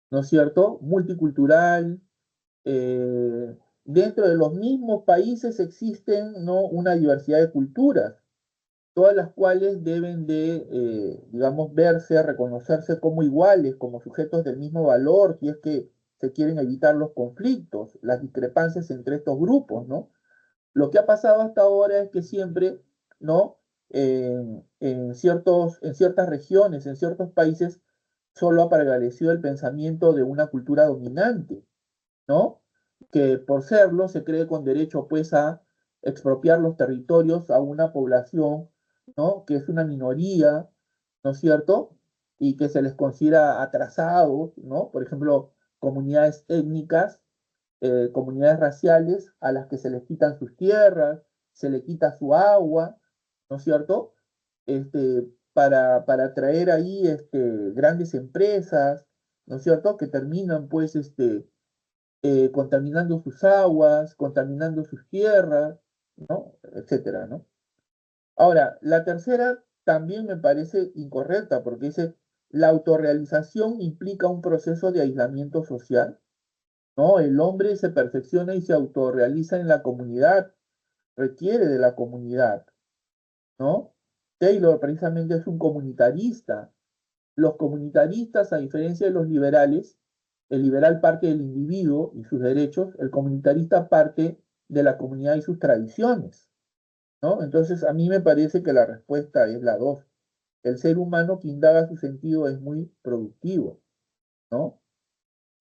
¿no es cierto?, multicultural. eh, Dentro de los mismos países existen, ¿no?, una diversidad de culturas, todas las cuales deben de, digamos, verse, reconocerse como iguales, como sujetos del mismo valor, si es que se quieren evitar los conflictos, las discrepancias entre estos grupos, ¿no? Lo que ha pasado hasta ahora es que siempre, ¿no? En ciertas regiones, en ciertos países, solo ha prevalecido el pensamiento de una cultura dominante, ¿no? Que por serlo se cree con derecho pues a expropiar los territorios a una población, ¿no? Que es una minoría, ¿no es cierto? Y que se les considera atrasados, ¿no? Por ejemplo, comunidades étnicas, comunidades raciales a las que se les quitan sus tierras, se les quita su agua, ¿no es cierto? Para traer ahí grandes empresas, ¿no es cierto? Que terminan pues contaminando sus aguas, contaminando sus tierras, ¿no? Etcétera, ¿no? Ahora, la tercera también me parece incorrecta porque dice, la autorrealización implica un proceso de aislamiento social, ¿no? El hombre se perfecciona y se autorrealiza en la comunidad, requiere de la comunidad, ¿no? Taylor precisamente es un comunitarista. Los comunitaristas, a diferencia de los liberales, el liberal parte del individuo y sus derechos, el comunitarista parte de la comunidad y sus tradiciones, ¿no? Entonces, a mí me parece que la respuesta es la dos. El ser humano que indaga su sentido es muy productivo, ¿no?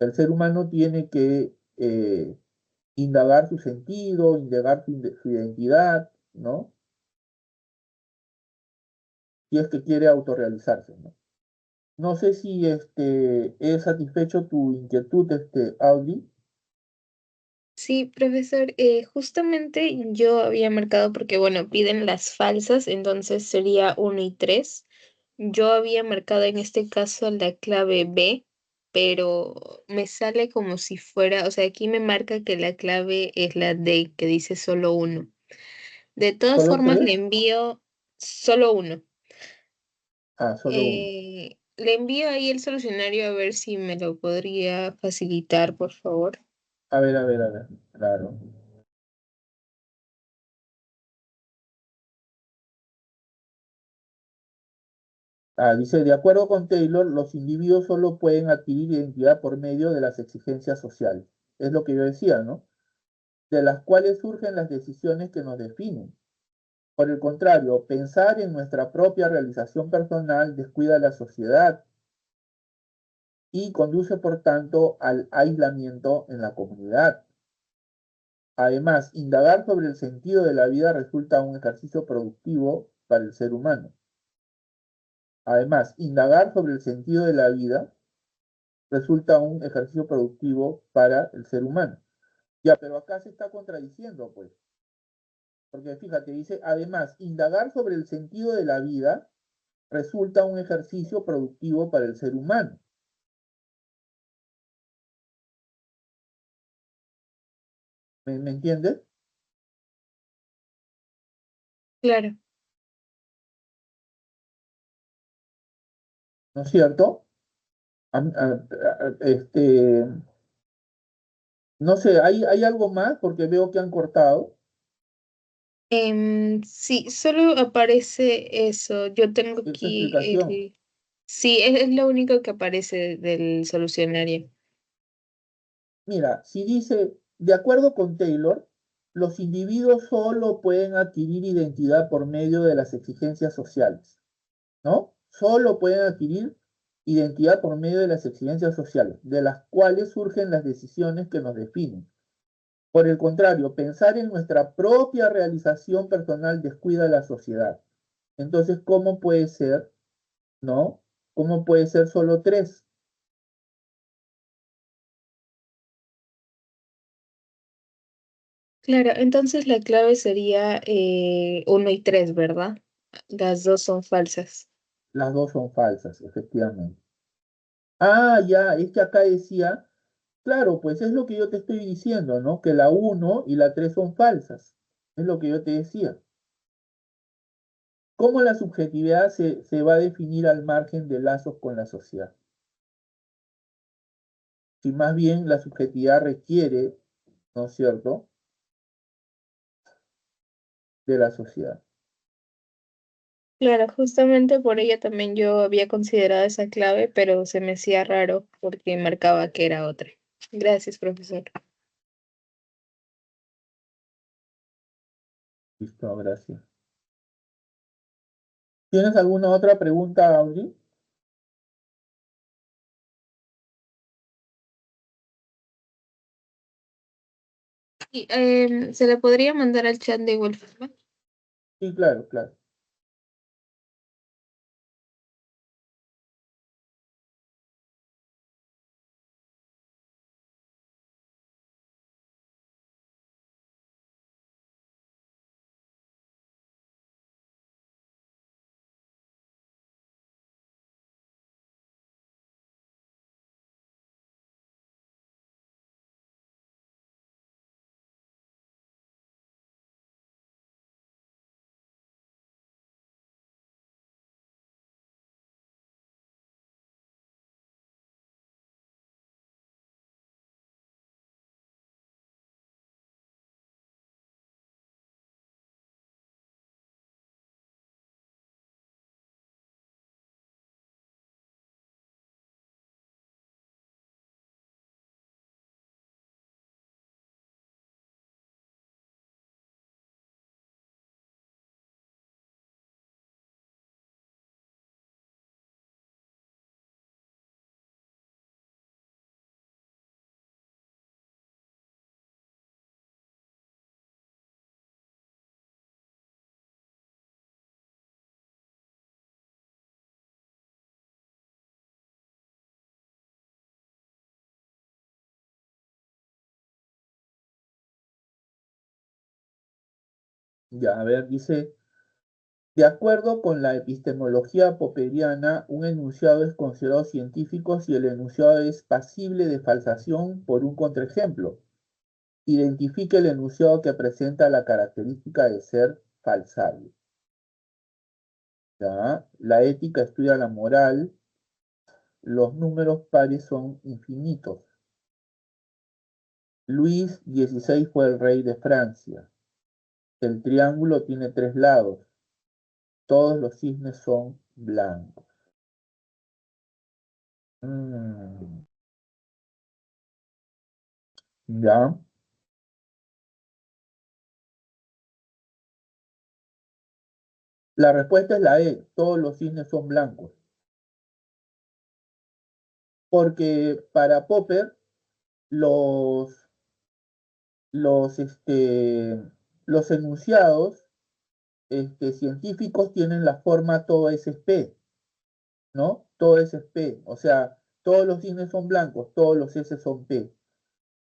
El ser humano tiene que indagar su sentido, indagar su identidad, ¿no? Si es que quiere autorrealizarse, ¿no? No sé si he satisfecho tu inquietud, Audi. Sí, profesor, justamente yo había marcado porque, bueno, piden las falsas, entonces sería uno y 3. Yo había marcado en este caso la clave B, pero me sale como si fuera, o sea, aquí me marca que la clave es la D, que dice solo uno. De todas ¿Solo formas, le tres? envío solo uno. Ah, solo uno. Le envío ahí el solucionario a ver si me lo podría facilitar, por favor. A ver, claro. Ah, dice, de acuerdo con Taylor, los individuos solo pueden adquirir identidad por medio de las exigencias sociales. Es lo que yo decía, ¿no? De las cuales surgen las decisiones que nos definen. Por el contrario, pensar en nuestra propia realización personal descuida la sociedad y conduce, por tanto, al aislamiento en la comunidad. Además, indagar sobre el sentido de la vida resulta un ejercicio productivo para el ser humano. Además, indagar sobre el sentido de la vida resulta un ejercicio productivo para el ser humano. Ya, pero acá se está contradiciendo, pues, porque fíjate, dice, además, indagar sobre el sentido de la vida resulta un ejercicio productivo para el ser humano. ¿Me entiendes? Claro. ¿No es cierto? Este, no sé, ¿hay algo más? Porque veo que han cortado. Sí, solo aparece eso. Yo tengo Esa aquí explicación. Sí, es lo único que aparece del solucionario. Mira, si dice, de acuerdo con Taylor, los individuos solo pueden adquirir identidad por medio de las exigencias sociales, ¿no? Solo pueden adquirir identidad por medio de las exigencias sociales, de las cuales surgen las decisiones que nos definen. Por el contrario, pensar en nuestra propia realización personal descuida a la sociedad. Entonces, ¿cómo puede ser, no? ¿Cómo puede ser solo tres? Claro, entonces la clave sería 1 y 3, ¿verdad? Las dos son falsas. Las dos son falsas, efectivamente. Ah, ya, es que acá decía, claro, pues es lo que yo te estoy diciendo, ¿no? Que la uno y la 3 son falsas. Es lo que yo te decía. ¿Cómo la subjetividad se va a definir al margen de lazos con la sociedad? Si más bien la subjetividad requiere, ¿no es cierto?, de la sociedad. Claro, justamente por ello también yo había considerado esa clave, pero se me hacía raro porque marcaba que era otra. Gracias, profesor. Listo, gracias. ¿Tienes alguna otra pregunta, Audrey? Y, ¿se la podría mandar al chat de igual forma? Sí, claro, claro. Ya, a ver, dice, De acuerdo con la epistemología popperiana, un enunciado es considerado científico si el enunciado es pasible de falsación por un contraejemplo. Identifique el enunciado que presenta la característica de ser falsable. ¿Ya? La ética estudia la moral. Los números pares son infinitos. Luis XVI fue el rey de Francia. El triángulo tiene 3 lados. Todos los cisnes son blancos. ¿Ya? La respuesta es la E. Todos los cisnes son blancos. Porque para Popper, los, los, este, los enunciados científicos tienen la forma todo es P, ¿no? Todo es P. O sea, todos los cisnes son blancos, todos los S son P.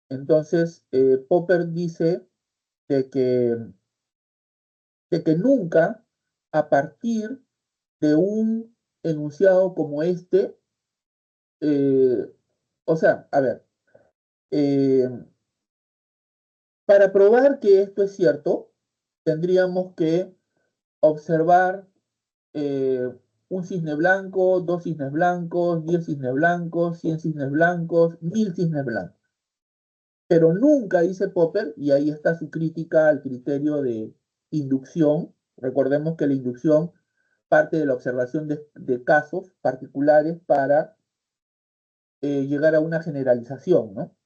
Entonces, Popper dice de que, de que nunca, a partir de un enunciado como este, eh, o sea, a ver, eh, para probar que esto es cierto, tendríamos que observar eh, un cisne blanco, 2 cisnes blancos, 10 cisnes blancos, 100 cisnes blancos, 1000 cisnes blancos. Pero nunca, dice Popper, y ahí está su crítica al criterio de inducción. Recordemos que la inducción parte de la observación de casos particulares para llegar a una generalización, ¿no?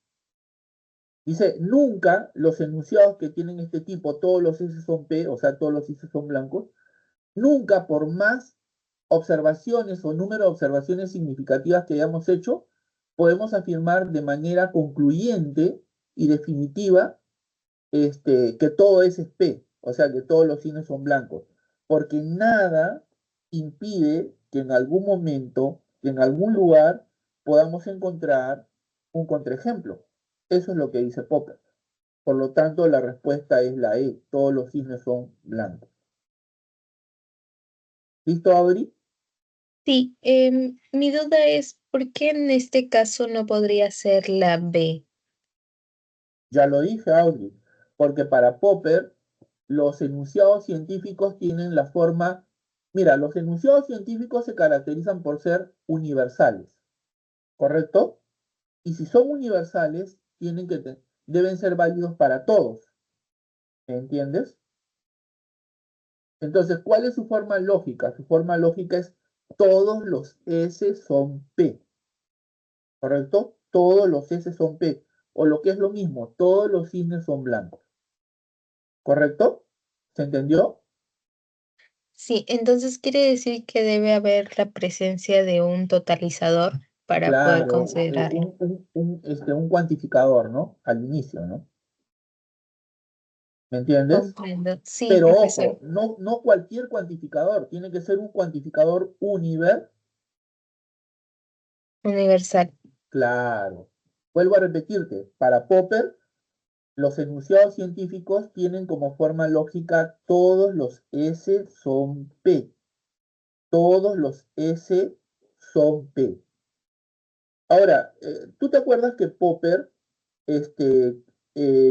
Dice, nunca los enunciados que tienen este tipo, todos los S son P, o sea, todos los S son blancos, nunca por más observaciones o número de observaciones significativas que hayamos hecho, podemos afirmar de manera concluyente y definitiva que todo es P, o sea, que todos los cisnes son blancos, porque nada impide que en algún momento, que en algún lugar, podamos encontrar un contraejemplo. Eso es lo que dice Popper. Por lo tanto, la respuesta es la E, todos los cisnes son blancos. ¿Listo, Audrey? Sí, mi duda es, ¿por qué en este caso no podría ser la B? Ya lo dije, Audrey, porque para Popper los enunciados científicos tienen la forma, mira, los enunciados científicos se caracterizan por ser universales, ¿correcto? Y si son universales, deben ser válidos para todos, ¿me entiendes? Entonces, ¿cuál es su forma lógica? Su forma lógica es todos los S son P, ¿correcto? Todos los S son P, o lo que es lo mismo, todos los cisnes son blancos, ¿correcto? ¿Se entendió? Sí, entonces quiere decir que debe haber la presencia de un totalizador para poder Claro, considerarlo. un cuantificador, ¿no? Al inicio, ¿no? ¿Me entiendes? Comprendo. Sí, Pero profesor. ojo, no cualquier cuantificador, tiene que ser un cuantificador universal. Universal. Claro. Vuelvo a repetirte, para Popper, los enunciados científicos tienen como forma lógica todos los S son P. Todos los S son P. Ahora, ¿tú te acuerdas que Popper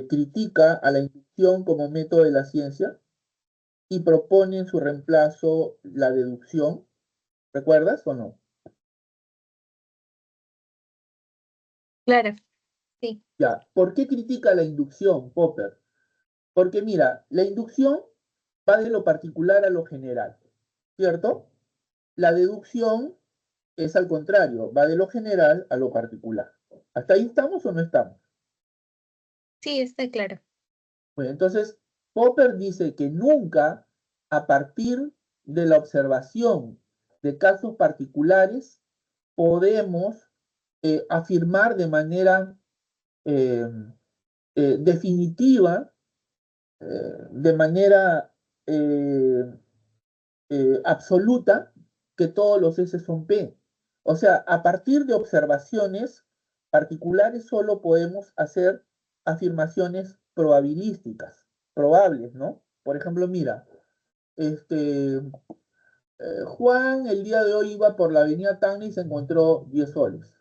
critica a la inducción como método de la ciencia y propone en su reemplazo la deducción? ¿Recuerdas o no? Claro, sí. Ya, ¿por qué critica la inducción, Popper? Porque mira, la inducción va de lo particular a lo general, ¿cierto? La deducción es al contrario, va de lo general a lo particular. ¿Hasta ahí estamos o no estamos? Sí, está claro. Bueno, entonces, Popper dice que nunca, a partir de la observación de casos particulares, podemos afirmar de manera eh, definitiva, de manera eh, absoluta, que todos los S son P. O sea, a partir de observaciones particulares solo podemos hacer afirmaciones probabilísticas, probables, ¿no? Por ejemplo, mira, Juan el día de hoy iba por la avenida Tacna y se encontró 10 soles.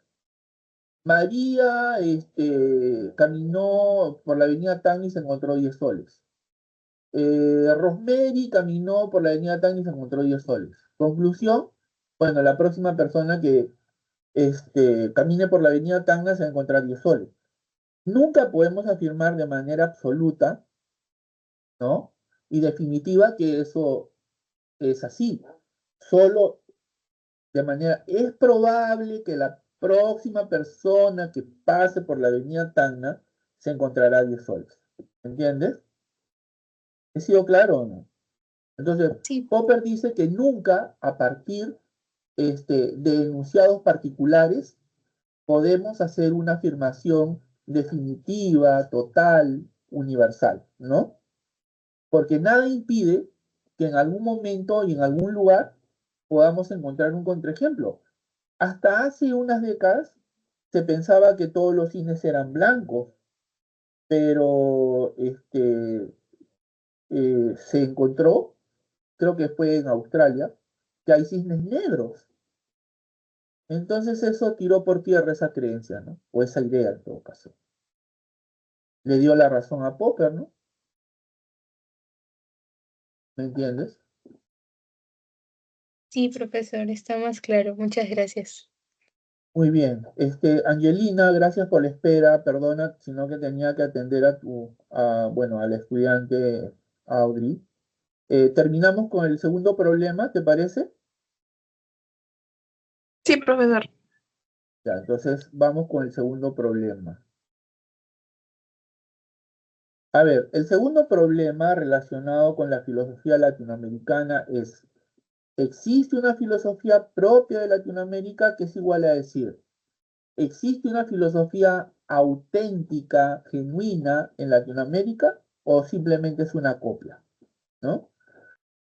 María caminó por la avenida Tacna y se encontró 10 soles. Rosemary caminó por la avenida Tacna y se encontró 10 soles. Conclusión, bueno, la próxima persona que camine por la avenida Tacna se va a encontrar 10 soles. Nunca podemos afirmar de manera absoluta, ¿no? Y definitiva que eso es así. Solo de manera, es probable que la próxima persona que pase por la avenida Tacna se encontrará 10 soles. ¿Entiendes? ¿He sido claro o no? Entonces, Sí, Popper dice que nunca a partir de enunciados particulares podemos hacer una afirmación definitiva, total, universal, ¿no? Porque nada impide que en algún momento y en algún lugar podamos encontrar un contraejemplo. Hasta hace unas décadas se pensaba que todos los cines eran blancos, pero se encontró, creo que fue en Australia, que hay cisnes negros. Entonces eso tiró por tierra esa creencia, ¿no? O esa idea en todo caso. Le dio la razón a Popper, ¿no? ¿Me entiendes? sí, profesor, está más claro. Muchas gracias. Muy bien. Angelina, gracias por la espera. Perdona, sino que tenía que atender bueno, al estudiante Audrey. Terminamos con el segundo problema, ¿te parece? Sí, profesor. Ya, entonces vamos con el segundo problema. A ver, el segundo problema relacionado con la filosofía latinoamericana es, ¿existe una filosofía propia de Latinoamérica? Que es igual a decir, ¿existe una filosofía auténtica, genuina en Latinoamérica o simplemente es una copia? ¿No?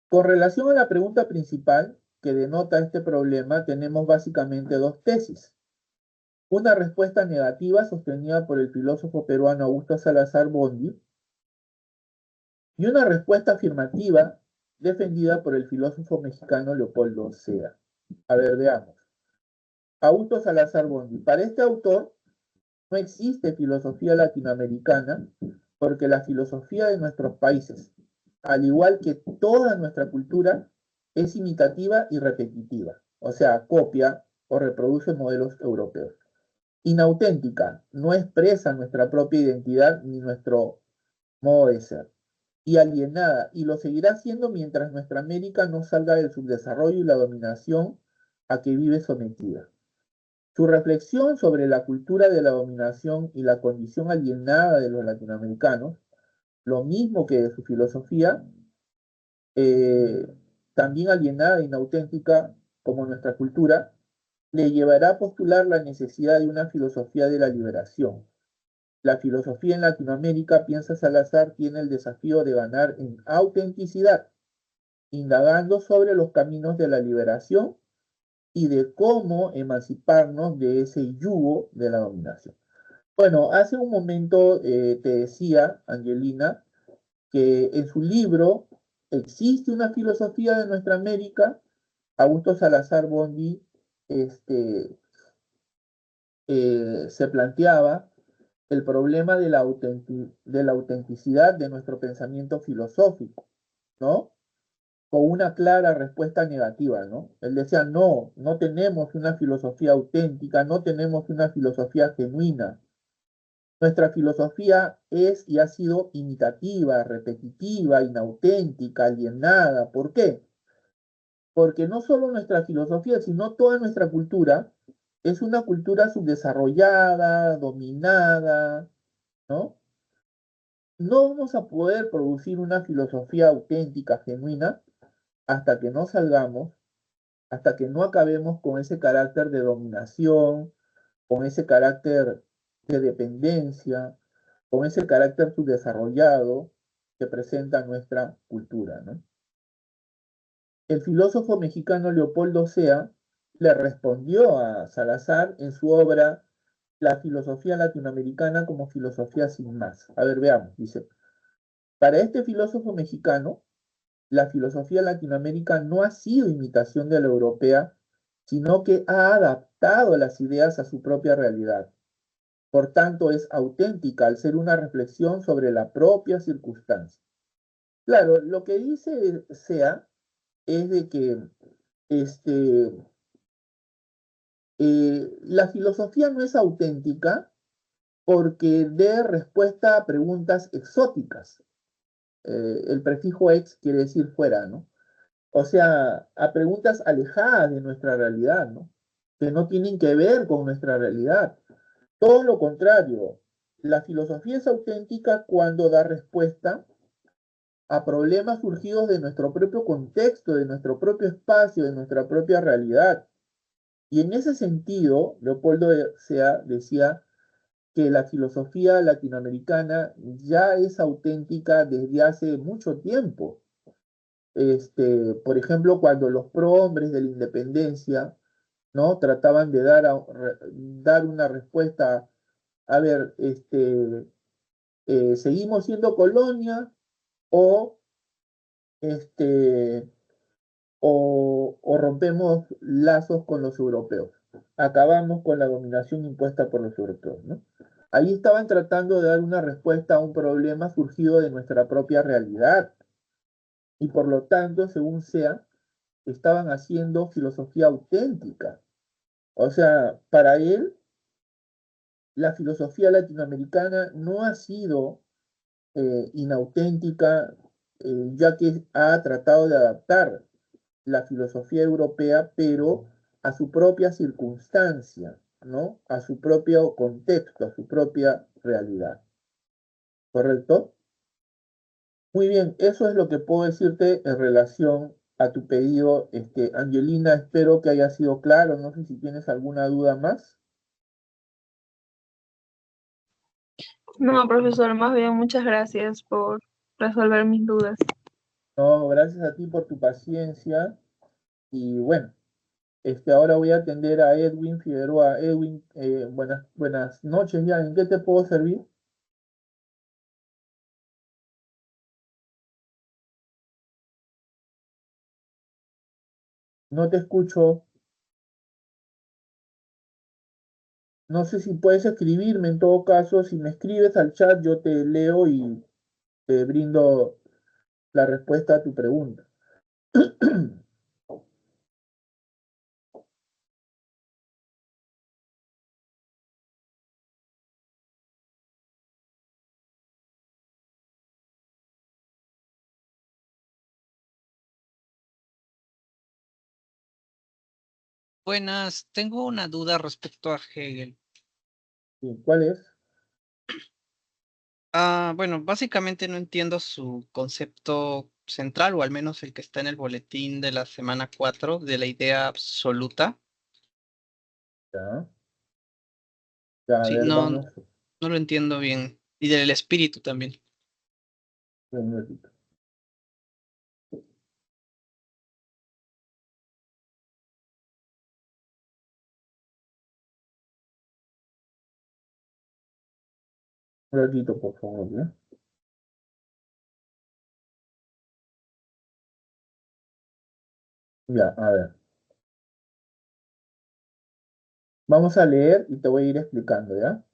Con relación a la pregunta principal que denota este problema, tenemos básicamente dos tesis. Una respuesta negativa sostenida por el filósofo peruano Augusto Salazar Bondy y una respuesta afirmativa defendida por el filósofo mexicano Leopoldo Sea. A ver, veamos. Augusto Salazar Bondy. Para este autor no existe filosofía latinoamericana porque la filosofía de nuestros países, al igual que toda nuestra cultura, es imitativa y repetitiva, o sea, copia o reproduce modelos europeos. Inauténtica, no expresa nuestra propia identidad ni nuestro modo de ser. Y alienada, y lo seguirá siendo mientras nuestra América no salga del subdesarrollo y la dominación a que vive sometida. Su reflexión sobre la cultura de la dominación y la condición alienada de los latinoamericanos, lo mismo que de su filosofía, eh, también alienada e inauténtica como nuestra cultura, le llevará a postular la necesidad de una filosofía de la liberación. La filosofía en Latinoamérica, piensa Salazar, tiene el desafío de ganar en autenticidad, indagando sobre los caminos de la liberación y de cómo emanciparnos de ese yugo de la dominación. Bueno, hace un momento te decía, Angelina, que en su libro existe una filosofía de nuestra América. Augusto Salazar Bondy se planteaba el problema de la autenticidad de nuestro pensamiento filosófico, ¿no? Con una clara respuesta negativa, ¿no? Él decía, no, no tenemos una filosofía auténtica, no tenemos una filosofía genuina. Nuestra filosofía es y ha sido imitativa, repetitiva, inauténtica, alienada. ¿Por qué? Porque no solo nuestra filosofía, sino toda nuestra cultura es una cultura subdesarrollada, dominada, ¿no? No vamos a poder producir una filosofía auténtica, genuina, hasta que no salgamos, hasta que no acabemos con ese carácter de dominación, con ese carácter de dependencia, con ese carácter subdesarrollado que presenta nuestra cultura, ¿no? El filósofo mexicano Leopoldo Sea le respondió a Salazar en su obra La filosofía latinoamericana como filosofía sin más. A ver, veamos, dice, para este filósofo mexicano, la filosofía latinoamérica no ha sido imitación de la europea, sino que ha adaptado las ideas a su propia realidad. Por tanto, es auténtica al ser una reflexión sobre la propia circunstancia. Claro, lo que dice Sea es de que este, la filosofía no es auténtica porque dé respuesta a preguntas exóticas. El prefijo ex quiere decir fuera, ¿no? O sea, a preguntas alejadas de nuestra realidad, ¿no? Que no tienen que ver con nuestra realidad. Todo lo contrario, la filosofía es auténtica cuando da respuesta a problemas surgidos de nuestro propio contexto, de nuestro propio espacio, de nuestra propia realidad. Y en ese sentido, Leopoldo Sea decía que la filosofía latinoamericana ya es auténtica desde hace mucho tiempo. Por ejemplo, cuando los prohombres de la independencia, ¿no? Trataban de dar una respuesta, a ver, ¿seguimos siendo colonia o, este, o rompemos lazos con los europeos? Acabamos con la dominación impuesta por los europeos, ¿no? Ahí estaban tratando de dar una respuesta a un problema surgido de nuestra propia realidad y por lo tanto, según Sea, estaban haciendo filosofía auténtica. O sea, para él, la filosofía latinoamericana no ha sido inauténtica, ya que ha tratado de adaptar la filosofía europea, pero a su propia circunstancia, ¿no? A su propio contexto, a su propia realidad. ¿Correcto? Muy bien, eso es lo que puedo decirte en relación a tu pedido, Angelina. Espero que haya sido claro. No sé si tienes alguna duda más. No, profesor, más bien muchas gracias por resolver mis dudas. No, gracias a ti por tu paciencia. Y bueno, ahora voy a atender a Edwin Figueroa. Edwin, buenas noches ya. ¿En qué te puedo servir? No te escucho. No sé si puedes escribirme en todo caso. Si me escribes al chat, yo te leo y te brindo la respuesta a tu pregunta. Buenas, tengo una duda respecto a Hegel. Sí, ¿cuál es? Bueno, básicamente no entiendo su concepto central, o al menos el que está en el boletín de la semana 4 de la idea absoluta. Ya, ya, a Sí, ver, no, vamos. no lo entiendo bien. Y del espíritu también. Un minutito. Un ratito, por favor, ¿ya? Ya, a ver. Vamos a leer y te voy a ir explicando, ¿ya?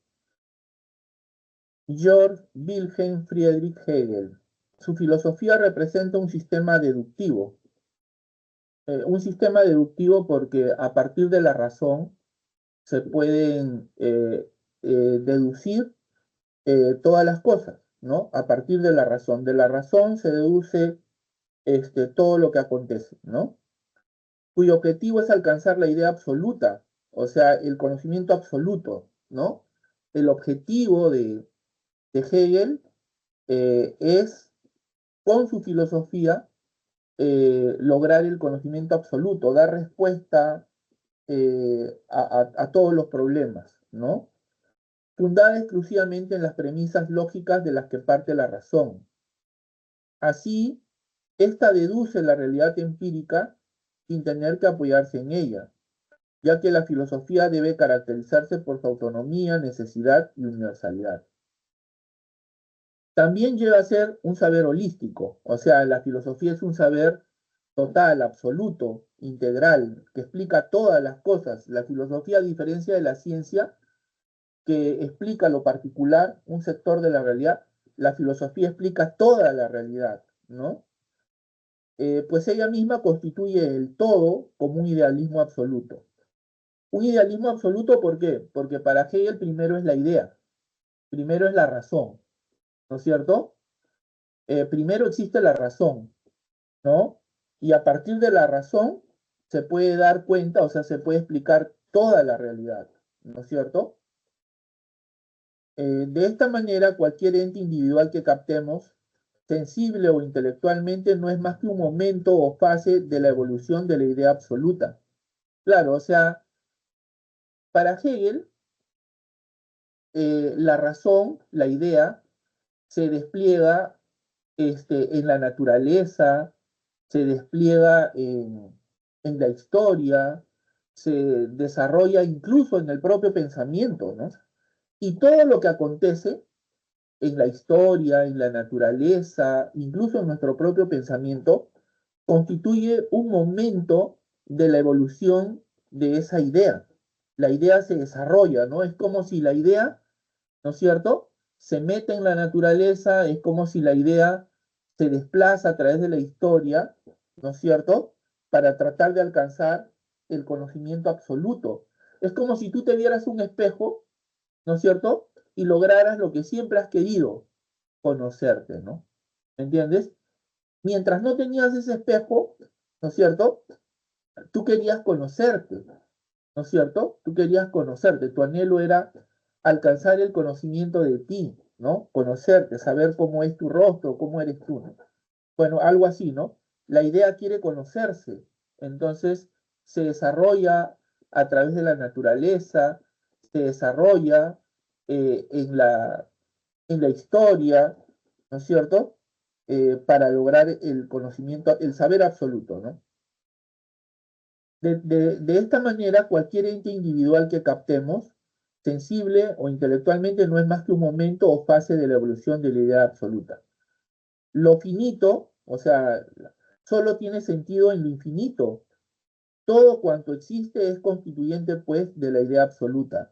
Georg Wilhelm Friedrich Hegel. Su filosofía representa un sistema deductivo. Un sistema deductivo porque a partir de la razón se pueden deducir todas las cosas, ¿no? A partir de la razón. De la razón se deduce todo lo que acontece, ¿no? Cuyo objetivo es alcanzar la idea absoluta, o sea, el conocimiento absoluto, ¿no? El objetivo de Hegel es, con su filosofía, lograr el conocimiento absoluto, dar respuesta a todos los problemas, ¿no? Fundada exclusivamente en las premisas lógicas de las que parte la razón. Así, esta deduce la realidad empírica sin tener que apoyarse en ella, ya que la filosofía debe caracterizarse por su autonomía, necesidad y universalidad. También llega a ser un saber holístico, o sea, la filosofía es un saber total, absoluto, integral, que explica todas las cosas. La filosofía, a diferencia de la ciencia, que explica lo particular, un sector de la realidad, la filosofía explica toda la realidad, ¿no? Pues ella misma constituye el todo como un idealismo absoluto. Un idealismo absoluto, ¿por qué? Porque para Hegel primero es la idea, primero es la razón, ¿no es cierto? Primero existe la razón, ¿no? Y a partir de la razón se puede dar cuenta, o sea, se puede explicar toda la realidad, ¿no es cierto? De esta manera, cualquier ente individual que captemos, sensible o intelectualmente, no es más que un momento o fase de la evolución de la idea absoluta. Claro, o sea, para Hegel, la razón, la idea, se despliega en la naturaleza, se despliega en la historia, se desarrolla incluso en el propio pensamiento, ¿no? Y todo lo que acontece en la historia, en la naturaleza, incluso en nuestro propio pensamiento, constituye un momento de la evolución de esa idea. La idea se desarrolla, ¿no? Es como si la idea, ¿no es cierto?, se mete en la naturaleza, es como si la idea se desplaza a través de la historia, ¿no es cierto?, para tratar de alcanzar el conocimiento absoluto. Es como si tú te vieras un espejo, ¿no es cierto?, y lograras lo que siempre has querido, conocerte, ¿no? ¿Me entiendes? Mientras no tenías ese espejo, ¿no es cierto?, tú querías conocerte, ¿no es cierto? Tú querías conocerte, tu anhelo era alcanzar el conocimiento de ti, ¿no? Conocerte, saber cómo es tu rostro, cómo eres tú, ¿no? Bueno, algo así, ¿no? La idea quiere conocerse, entonces se desarrolla a través de la naturaleza, se desarrolla en la historia, ¿no es cierto? Para lograr el conocimiento, el saber absoluto, ¿no? De esta manera, cualquier ente individual que captemos, sensible o intelectualmente, no es más que un momento o fase de la evolución de la idea absoluta. Lo finito, o sea, solo tiene sentido en lo infinito. Todo cuanto existe es constituyente, pues, de la idea absoluta,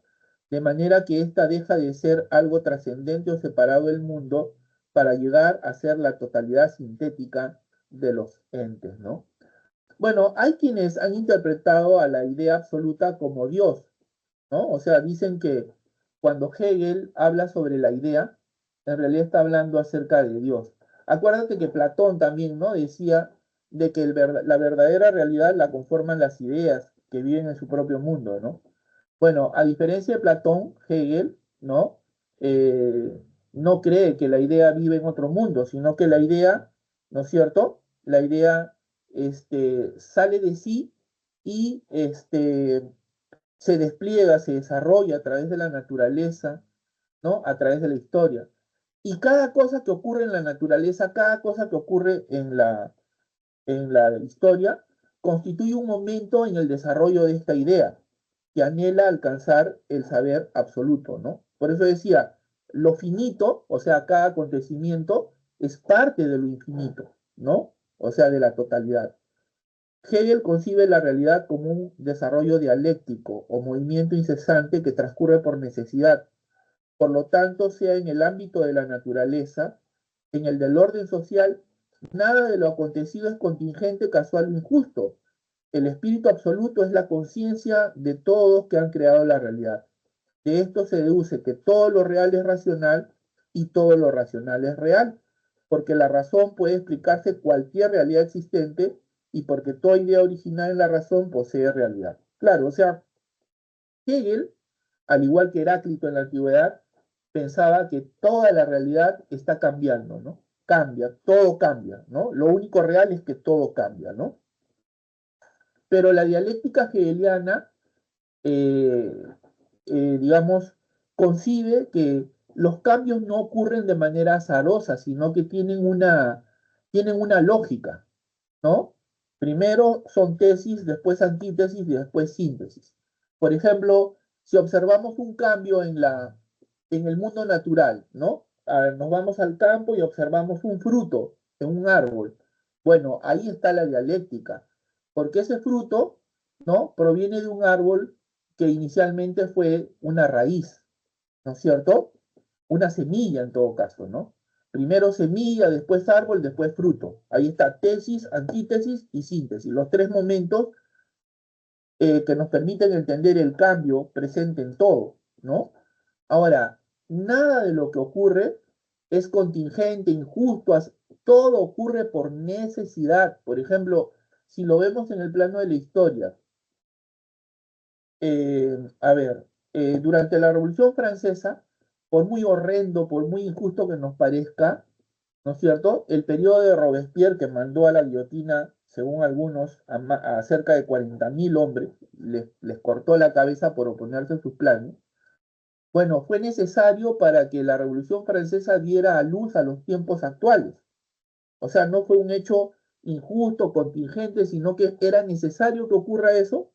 de manera que ésta deja de ser algo trascendente o separado del mundo para llegar a ser la totalidad sintética de los entes, ¿no? Bueno, hay quienes han interpretado a la idea absoluta como Dios, ¿no? O sea, dicen que cuando Hegel habla sobre la idea, en realidad está hablando acerca de Dios. Acuérdate que Platón también, ¿no?, decía de que la verdadera realidad la conforman las ideas que viven en su propio mundo, ¿no? Bueno, a diferencia de Platón, Hegel, ¿no? No cree que la idea vive en otro mundo, sino que la idea, ¿no es cierto? La idea sale de sí y se despliega, se desarrolla a través de la naturaleza, ¿no? A través de la historia. Y cada cosa que ocurre en la naturaleza, cada cosa que ocurre en la historia, constituye un momento en el desarrollo de esta idea, que anhela alcanzar el saber absoluto, ¿no? Por eso decía, lo finito, o sea, cada acontecimiento, es parte de lo infinito, ¿no? O sea, de la totalidad. Hegel concibe la realidad como un desarrollo dialéctico o movimiento incesante que transcurre por necesidad. Por lo tanto, sea en el ámbito de la naturaleza, en el del orden social, nada de lo acontecido es contingente, casual o injusto. El espíritu absoluto es la conciencia de todos que han creado la realidad. De esto se deduce que todo lo real es racional y todo lo racional es real, porque la razón puede explicarse cualquier realidad existente y porque toda idea original en la razón posee realidad. Claro, o sea, Hegel, al igual que Heráclito en la antigüedad, pensaba que toda la realidad está cambiando, ¿no? Cambia, todo cambia, ¿no? Lo único real es que todo cambia, ¿no? Pero la dialéctica hegeliana, eh, digamos, concibe que los cambios no ocurren de manera azarosa, sino que tienen una lógica, ¿no? Primero son tesis, después antítesis y después síntesis. Por ejemplo, si observamos un cambio en el mundo natural, ¿no? A ver, nos vamos al campo y observamos un fruto en un árbol. Bueno, ahí está la dialéctica, porque ese fruto, ¿no? Proviene de un árbol que inicialmente fue una raíz, ¿no es cierto? Una semilla en todo caso, ¿no? Primero semilla, después árbol, después fruto. Ahí está tesis, antítesis y síntesis, los tres momentos que nos permiten entender el cambio presente en todo, ¿no? Ahora, nada de lo que ocurre es contingente, injusto, todo ocurre por necesidad. Por ejemplo, si lo vemos en el plano de la historia, a ver, durante la Revolución Francesa, por muy horrendo, por muy injusto que nos parezca, ¿no es cierto? El periodo de Robespierre, que mandó a la guillotina, según algunos, a cerca de 40.000 hombres, les cortó la cabeza por oponerse a sus planes. Bueno, fue necesario para que la Revolución Francesa diera a luz a los tiempos actuales. O sea, no fue un hecho injusto, contingente, sino que era necesario que ocurra eso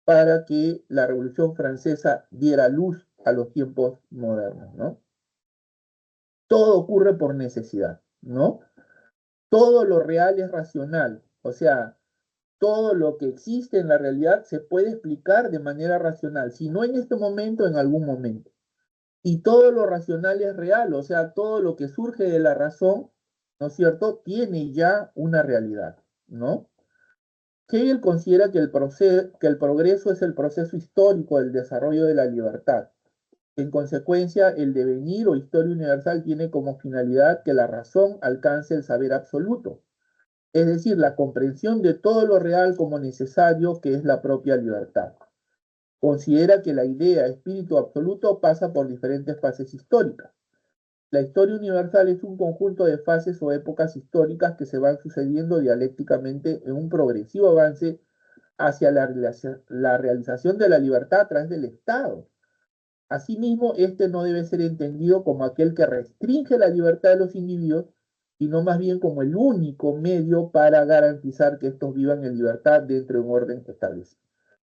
para que la Revolución Francesa diera luz a los tiempos modernos, ¿no? Todo ocurre por necesidad, ¿no? Todo lo real es racional, o sea, todo lo que existe en la realidad se puede explicar de manera racional, si no en este momento, en algún momento. Y todo lo racional es real, o sea, todo lo que surge de la razón, ¿no es cierto?, tiene ya una realidad, ¿no? Hegel considera que el progreso es el proceso histórico del desarrollo de la libertad. En consecuencia, el devenir o historia universal tiene como finalidad que la razón alcance el saber absoluto, es decir, la comprensión de todo lo real como necesario, que es la propia libertad. Considera que la idea espíritu absoluto pasa por diferentes fases históricas. La historia universal es un conjunto de fases o épocas históricas que se van sucediendo dialécticamente en un progresivo avance hacia la realización de la libertad a través del Estado. Asimismo, este no debe ser entendido como aquel que restringe la libertad de los individuos, sino más bien como el único medio para garantizar que estos vivan en libertad dentro de un orden establecido.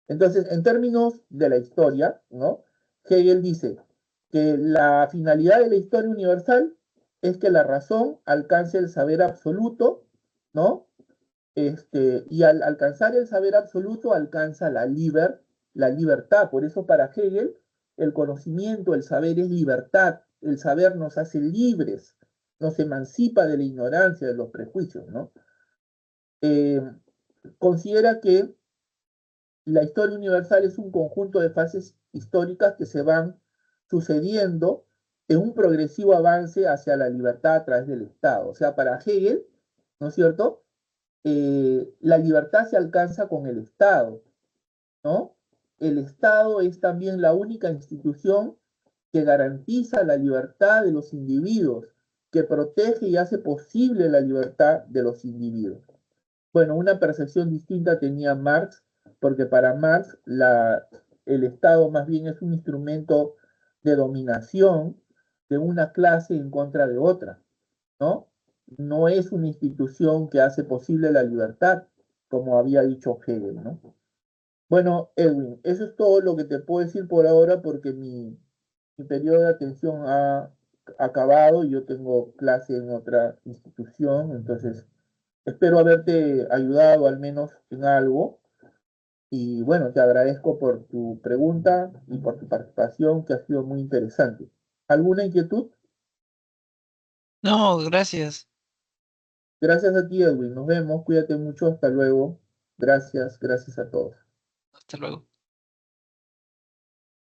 Entonces, en términos de la historia, ¿no? Hegel dice que la finalidad de la historia universal es que la razón alcance el saber absoluto, ¿no? Y al alcanzar el saber absoluto alcanza la libertad. Por eso para Hegel el conocimiento, el saber es libertad. El saber nos hace libres, nos emancipa de la ignorancia, de los prejuicios, ¿no? Eh, Considera que la historia universal es un conjunto de fases históricas que se van sucediendo en un progresivo avance hacia la libertad a través del Estado. O sea, para Hegel, ¿no es cierto?, la libertad se alcanza con el Estado, ¿no? El Estado es también la única institución que garantiza la libertad de los individuos, que protege y hace posible la libertad de los individuos. Bueno, una percepción distinta tenía Marx, porque para Marx el Estado más bien es un instrumento de dominación de una clase en contra de otra, ¿no? No es una institución que hace posible la libertad, como había dicho Hegel, ¿no? Bueno, Edwin, eso es todo lo que te puedo decir por ahora porque mi periodo de atención ha acabado y yo tengo clase en otra institución, entonces espero haberte ayudado al menos en algo. Y bueno, te agradezco por tu pregunta y por tu participación, que ha sido muy interesante. ¿Alguna inquietud? No, gracias. Gracias a ti, Edwin. Nos vemos. Cuídate mucho. Hasta luego. Gracias. Gracias a todos. Hasta luego.